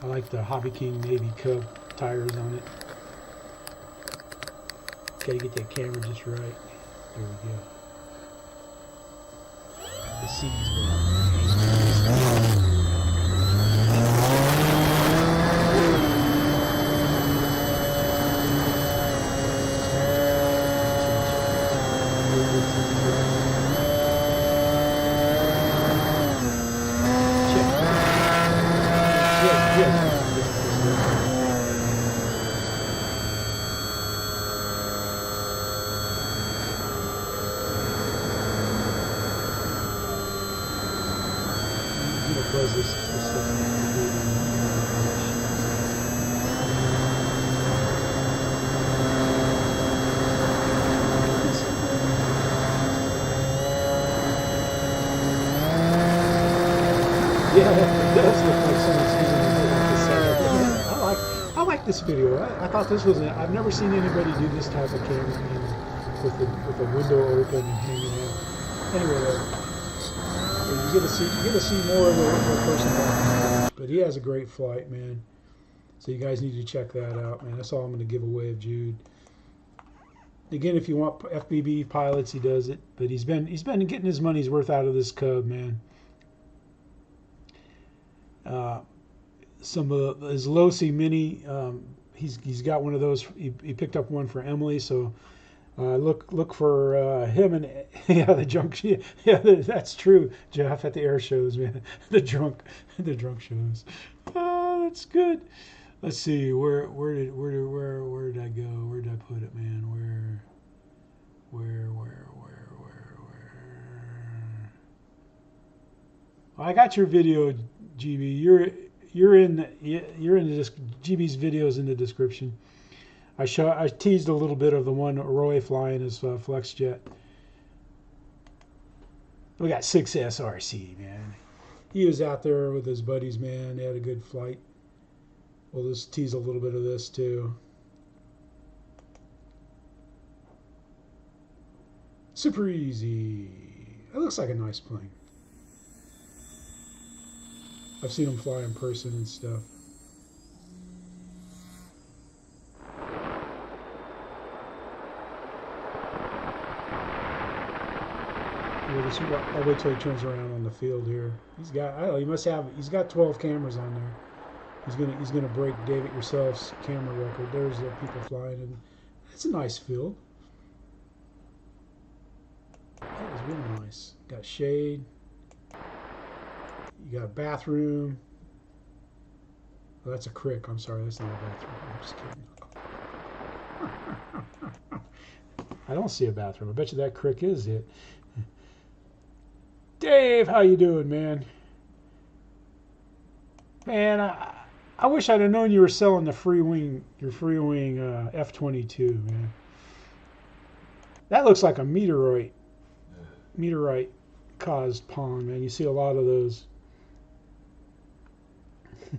Speaker 1: I like the Hobby King Navy Cub tires on it. Gotta get that camera just right. There we go. The seats this video. I thought this was I've never seen anybody do this type of camera with a window open and hanging out. Anyway, you get to see more of the person. But he has a great flight, man. So you guys need to check that out, man. That's all I'm going to give away of Jude. Again, if you want FBB pilots, he does it. But he's been getting his money's worth out of this Cub, man. Some of his Losi Mini, he's got one of those. He picked up one for Emily, so look for him and the drunk. Yeah, that's true, Jeff, at the air shows, man. the drunk shows. Oh, that's good. Let's see, where did I go? Where did I put it, man? Where? I got your video, GB. You're in this GB's videos in the description. I teased a little bit of the one Roy flying his FlexJet. We got 6S RC, man. He was out there with his buddies, man. They had a good flight. We'll just tease a little bit of this too. Super easy. It looks like a nice plane. I've seen them fly in person and stuff. I'll wait till he turns around on the field here. He's got, I don't know, he must have, he's got 12 cameras on there. He's gonna break David Yourself's camera record. There's the people flying, and it's a nice field. That is really nice. Got shade. You got a bathroom. Oh, that's a crick. I'm sorry, that's not a bathroom. I'm just kidding. I don't see a bathroom. I bet you that crick is it. Dave, how you doing, man? Man, I wish I'd have known you were selling the Freewing, your Freewing F-22, man. That looks like a meteorite caused pond, man. You see a lot of those.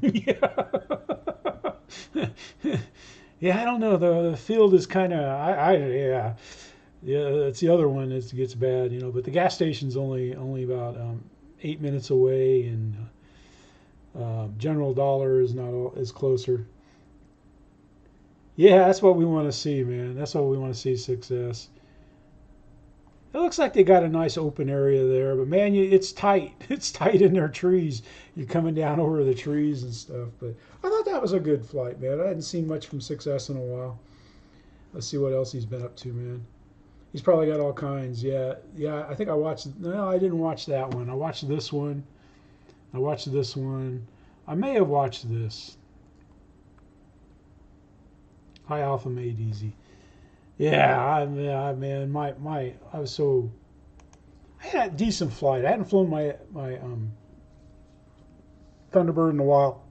Speaker 1: Yeah. Yeah, I don't know. The field is kind of, yeah, it's the other one that gets bad, you know. But the gas station's only about 8 minutes away, and General Dollar is closer. Yeah, that's what we want to see, man. That's what we want to see, success. It looks like they got a nice open area there, but man, it's tight. It's tight in their trees. You're coming down over the trees and stuff. But I thought that was a good flight, man. I hadn't seen much from Success in a while. Let's see what else he's been up to, man. He's probably got all kinds. Yeah. I think I watched. No, I didn't watch that one. I watched this one. I watched this one. I may have watched this. High Alpha Made Easy. Yeah, man, I was so, I had a decent flight. I hadn't flown my Thunderbird in a while.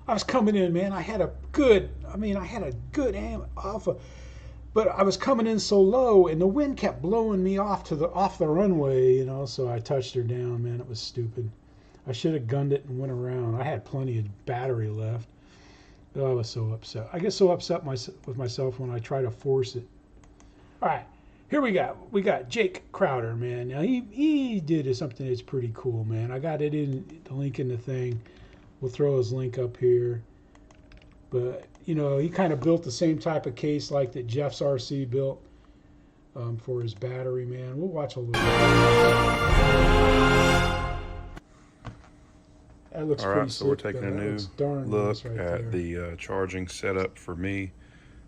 Speaker 1: I was coming in, man. I had a good alpha, but I was coming in so low, and the wind kept blowing me off the runway, you know. So I touched her down, man. It was stupid. I should have gunned it and went around. I had plenty of battery left. Oh, I was so upset. I get so upset with myself when I try to force it. All right, here we got Jake Crowder, man. Now he did something that's pretty cool, man. I got it in the link in the thing. We'll throw his link up here. But you know, he kind of built the same type of case like that Jeff's RC built for his battery, man. We'll watch a little bit. That looks
Speaker 18: all right, so we're
Speaker 1: sick,
Speaker 18: taking a new look at the charging setup for me.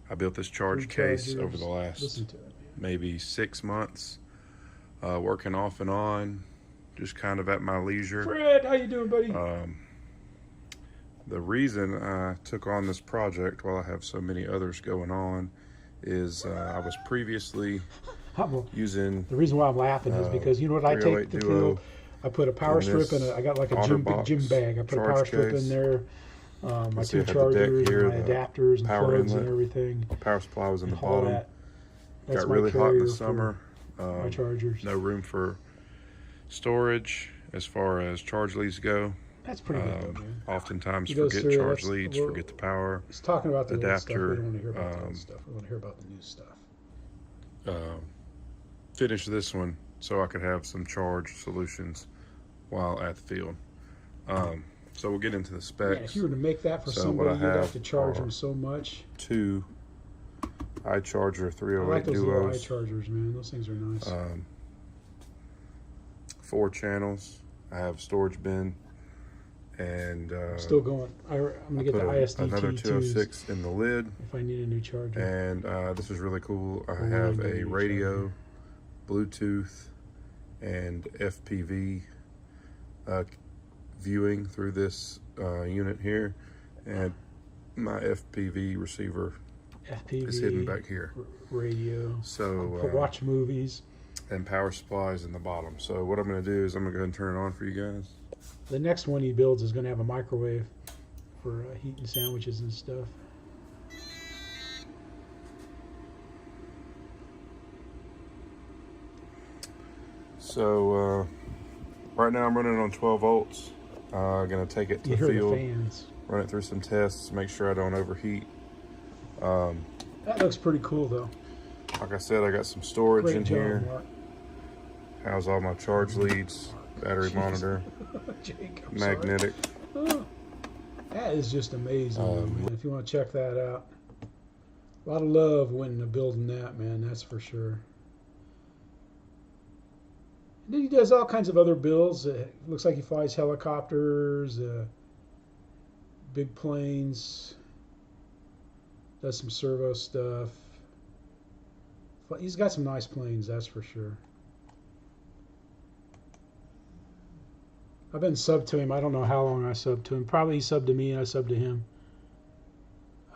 Speaker 18: I built this charge case over the last maybe 6 months, working off and on, just kind of at my leisure.
Speaker 1: Fred, how you doing, buddy?
Speaker 18: The reason I took on this project while I have so many others going on is I was previously using
Speaker 1: the reason why I'm laughing is because you know what I take the field. I put a power strip in I got like a gym bag. I put a power strip in there, my 2 chargers, and my adapters and plugs and everything.
Speaker 18: Power supply was in the bottom. Got really hot in the summer.
Speaker 1: My chargers.
Speaker 18: No room for storage as far as charge leads go.
Speaker 1: That's pretty good, man.
Speaker 18: Oftentimes forget charge leads, forget the power.
Speaker 1: He's talking about the
Speaker 18: adapter.
Speaker 1: We don't want to hear about the old stuff. We want to hear about the new stuff.
Speaker 18: Finish this one so I could have some charge solutions while at the field. So we'll get into the specs.
Speaker 1: Yeah, if you were to make that for somebody, you'd have to charge them so much.
Speaker 18: 2 iCharger 308
Speaker 1: I like those
Speaker 18: duos.
Speaker 1: little iChargers, man. Those things are nice.
Speaker 18: 4 channels. I have storage bin, and
Speaker 1: still going. I'm gonna get the ISDT
Speaker 18: another 206 in the lid.
Speaker 1: If I need a new charger.
Speaker 18: And this is really cool. I have a radio, Bluetooth, and FPV viewing through this unit here, and my FPV receiver is hidden back here.
Speaker 1: Radio.
Speaker 18: So
Speaker 1: watch movies.
Speaker 18: And power supplies in the bottom. So what I'm going to do is I'm going to go ahead and turn it on for you guys.
Speaker 1: The next one he builds is going to have a microwave for heating sandwiches and stuff.
Speaker 18: So right now I'm running on 12 volts. Going to take it to the field.
Speaker 1: The fans.
Speaker 18: run it through some tests, make sure I don't overheat.
Speaker 1: That looks pretty cool though.
Speaker 18: Like I said, I got some storage
Speaker 1: Great
Speaker 18: in
Speaker 1: job,
Speaker 18: here.
Speaker 1: Mark.
Speaker 18: Has all my charge leads, battery
Speaker 1: Jeez.
Speaker 18: monitor,
Speaker 1: Jake,
Speaker 18: magnetic.
Speaker 1: Oh, that is just amazing, man. If you want to check that out. A lot of love went into building that, man, that's for sure. And then he does all kinds of other builds. Looks like he flies helicopters, big planes, does some servo stuff. He's got some nice planes, that's for sure. I've been subbed to him. I don't know how long I subbed to him. Probably he subbed to me and I subbed to him.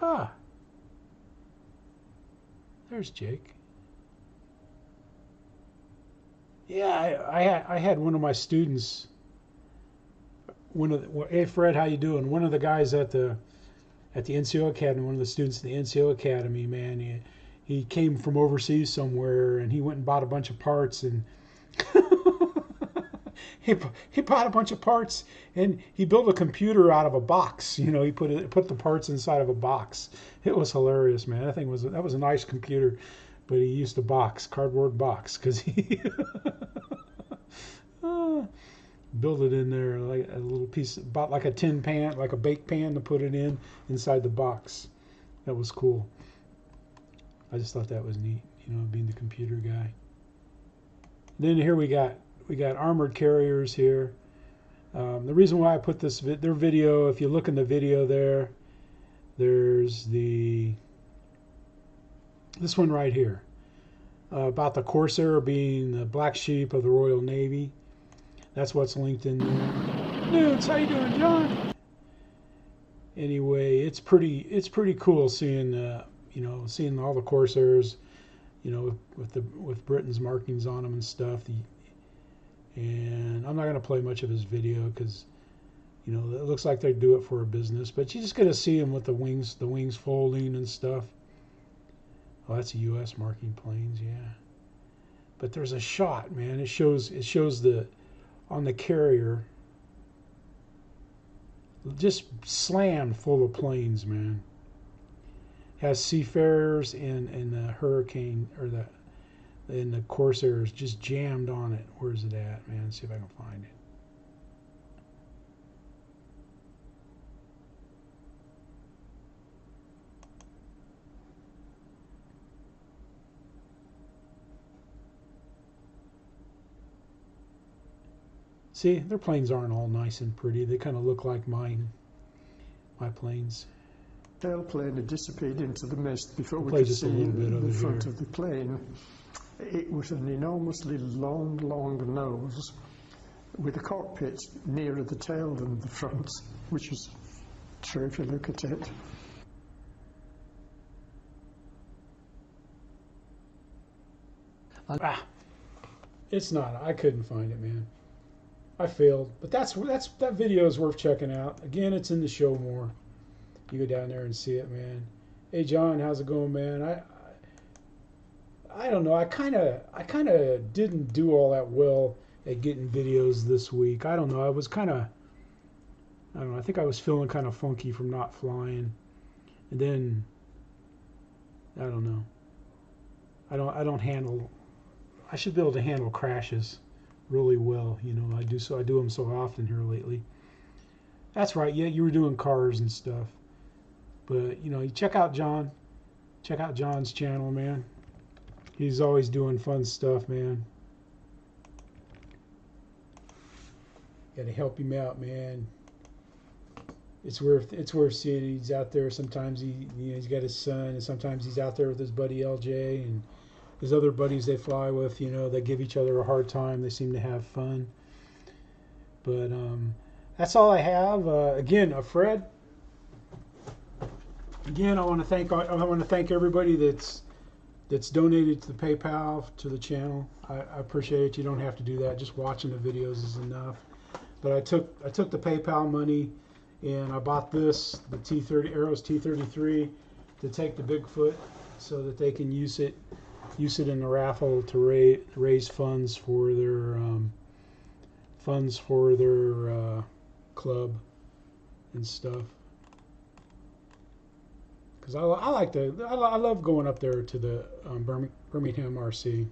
Speaker 1: Ah. There's Jake. Yeah, I had one of my students. Hey Fred, how you doing? One of the guys at the NCO Academy, one of the students at the NCO Academy, man, he came from overseas somewhere and he went and bought a bunch of parts and he bought a bunch of parts and he built a computer out of a box. You know, he put the parts inside of a box. It was hilarious, man. That was a nice computer, but he used a box, cardboard box, because he built it in there like a little piece, bought like a tin pan, like a bake pan to put it inside the box. That was cool. I just thought that was neat, you know, being the computer guy. Then here we got armored carriers here. The reason why I put their video, if you look in the video there, there's this one right here about the Corsair being the black sheep of the Royal Navy. That's what's linked in there. Dudes, how you doing, John? Anyway, it's pretty cool seeing seeing all the Corsairs, you know, with Britain's markings on them and stuff. And I'm not going to play much of his video because, you know, it looks like they do it for a business. But you just get to see him with the wings folding and stuff. Oh, that's a U.S. marking planes, yeah. But there's a shot, man. It shows on the carrier, just slammed full of planes, man. Has seafarers and the Hurricane and the Corsairs just jammed on it. Where's it at, man? Let's see if I can find it. See, their planes aren't all nice and pretty. They kind of look like my planes.
Speaker 19: Tailplane had disappeared into the mist before we could see the front of the plane. It was an enormously long nose with a cockpit nearer the tail than the front, which is true if you look at it.
Speaker 1: It's not. I couldn't find it, man. I failed. But that video is worth checking out. Again, it's in the show more. You go down there and see it, man. Hey John, how's it going, man? I don't know. I kind of didn't do all that well at getting videos this week. I don't know. I don't know. I think I was feeling kind of funky from not flying, and then I don't know. I don't handle. I should be able to handle crashes really well. You know, I do them so often here lately. That's right. Yeah, you were doing cars and stuff. But, you know, you check out John. Check out John's channel, man. He's always doing fun stuff, man. Got to help him out, man. It's worth seeing. He's out there. Sometimes he's got his son, and sometimes he's out there with his buddy LJ and his other buddies they fly with. You know, they give each other a hard time. They seem to have fun. But that's all I have. Again, Fred. Again, I want to thank everybody that's donated to the PayPal to the channel. I appreciate it. You don't have to do that. Just watching the videos is enough. But I took the PayPal money and I bought the T30 Arrows T33 to take the Bigfoot so that they can use it in the raffle to raise funds for their club and stuff. because I love going up there to the Birmingham RC.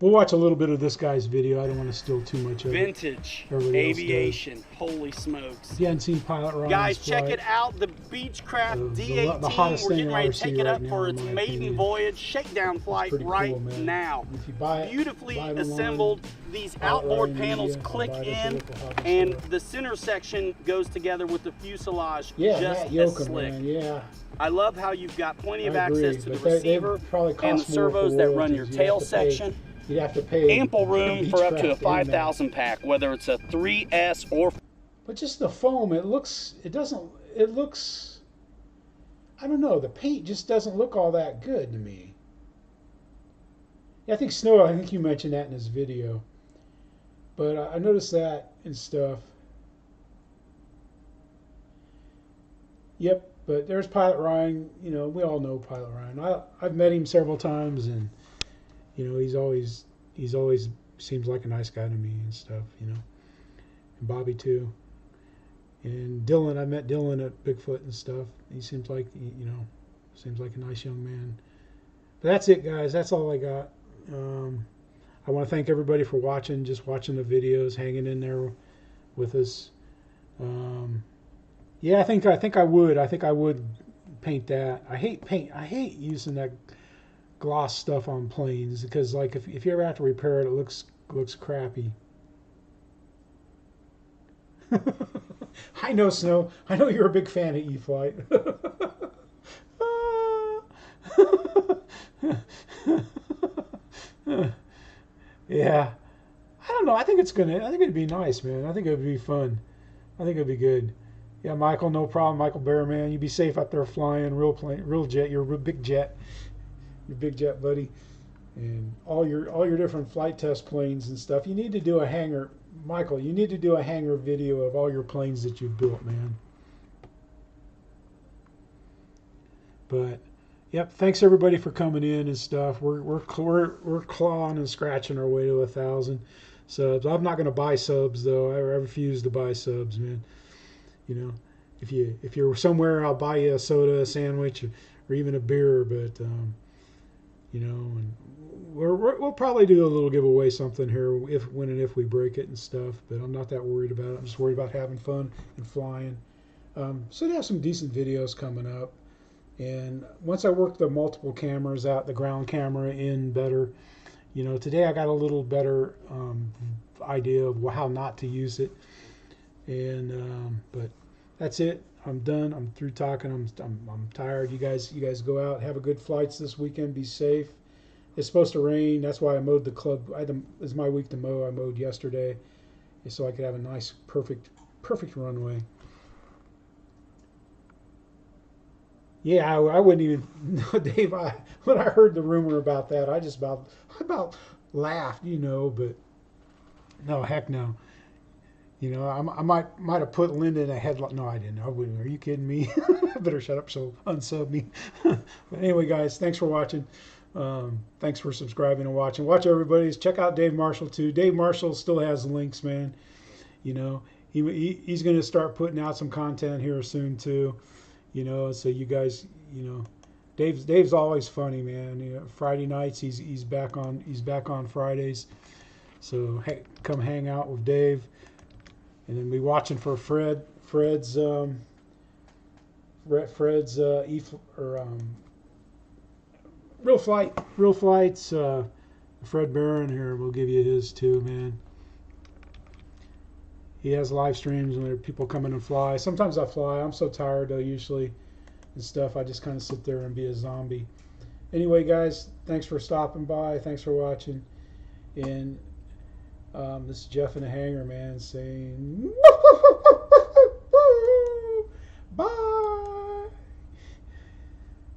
Speaker 1: We'll watch a little bit of this guy's video. I don't want to steal too much of
Speaker 20: Vintage
Speaker 1: it. Vintage
Speaker 20: Aviation. Holy smokes.
Speaker 1: If you hadn't seen Pilot Ryan's
Speaker 20: Guys, check
Speaker 1: flight,
Speaker 20: it out. The Beechcraft D18.
Speaker 1: the hottest
Speaker 20: We're
Speaker 1: thing
Speaker 20: getting
Speaker 1: in
Speaker 20: ready to
Speaker 1: RC
Speaker 20: take it up
Speaker 1: right
Speaker 20: for
Speaker 1: now,
Speaker 20: its
Speaker 1: in my
Speaker 20: maiden
Speaker 1: opinion.
Speaker 20: voyage shakedown flight
Speaker 1: pretty
Speaker 20: right
Speaker 1: cool, man.
Speaker 20: now.
Speaker 1: If you buy it,
Speaker 20: Beautifully
Speaker 1: buy it online,
Speaker 20: assembled. These
Speaker 1: Pilot
Speaker 20: outboard
Speaker 1: Ryan
Speaker 20: panels
Speaker 1: Media,
Speaker 20: click
Speaker 1: buy it at
Speaker 20: in,
Speaker 1: your local hobby
Speaker 20: and
Speaker 1: store.
Speaker 20: the center section goes together with the fuselage
Speaker 1: Yeah,
Speaker 20: just
Speaker 1: Matt
Speaker 20: as
Speaker 1: Yoakum,
Speaker 20: slick.
Speaker 1: man, yeah.
Speaker 20: I love how you've got plenty of
Speaker 1: I agree,
Speaker 20: access to the
Speaker 1: but they
Speaker 20: receiver
Speaker 1: probably
Speaker 20: and the
Speaker 1: cost more for
Speaker 20: servos that run your
Speaker 1: royalties.
Speaker 20: tail section.
Speaker 1: You'd have to pay
Speaker 20: Ample room for up to a
Speaker 1: Beechcraft and
Speaker 20: 5,000 pack, whether it's a 3S or...
Speaker 1: But just the foam, it looks, I don't know, the paint just doesn't look all that good to me. Yeah, I think you mentioned that in his video. But I noticed that and stuff. Yep, but there's Pilot Ryan. You know, we all know Pilot Ryan. I've met him several times, and you know, he's always seems like a nice guy to me and stuff. You know, and Bobby too. And Dylan, I met Dylan at Bigfoot and stuff. He seems like a nice young man. But that's it, guys. That's all I got. I want to thank everybody for watching, just watching the videos, hanging in there with us. Yeah, I think I would paint that. I hate using that gloss stuff on planes because, like, if you ever have to repair it, it looks crappy. I know, Snow. I know you're a big fan of E-flite. Yeah. I don't know. I think it'd be nice, man. I think it'd be fun. I think it'd be good. Yeah, Michael, no problem. Michael Bearman, you be safe out there flying. Real jet. You're a big jet. You're a big jet, buddy. And all your different flight test planes and stuff. You need to do a hangar. Michael, you need to do a hangar video of all your planes that you've built, man. But yep, thanks everybody for coming in and stuff. We're clawing and scratching our way to 1,000 subs. I'm not going to buy subs though. I refuse to buy subs, man. You know, if you're somewhere, I'll buy you a soda, a sandwich, or even a beer. But you know, and we'll probably do a little giveaway something here when and if we break it and stuff. But I'm not that worried about it. I'm just worried about having fun and flying. So they have some decent videos coming up. And once I work the multiple cameras out, the ground camera in better, you know, today I got a little better idea of how not to use it. And but that's it. I'm done. I'm through talking. I'm tired. You guys go out, have a good flights this weekend. Be safe. It's supposed to rain. That's why I mowed the club. It's my week to mow. I mowed yesterday, so I could have a nice, perfect runway. Yeah, I wouldn't even, Dave. When I heard the rumor about that, I just about laughed, you know. But no, heck no. You know, I might have put Linda in a headlock. No, I didn't. I wouldn't. Are you kidding me? I better shut up. So unsub me. But anyway, guys, thanks for watching. Thanks for subscribing and watching. Watch everybody's. Check out Dave Marshall too. Dave Marshall still has links, man. You know, he's going to start putting out some content here soon too. You know, so you guys, you know, Dave's always funny, man. You know, Friday nights he's back on Fridays. So hey, come hang out with Dave, and then be watching for Fred's Real Flights. Fred Barron here will give you his too, man. He has live streams when there are people come in and fly. Sometimes I fly. I'm so tired though, usually, and stuff. I just kind of sit there and be a zombie. Anyway, guys, thanks for stopping by. Thanks for watching. And this is Jeff in the hangar, man, saying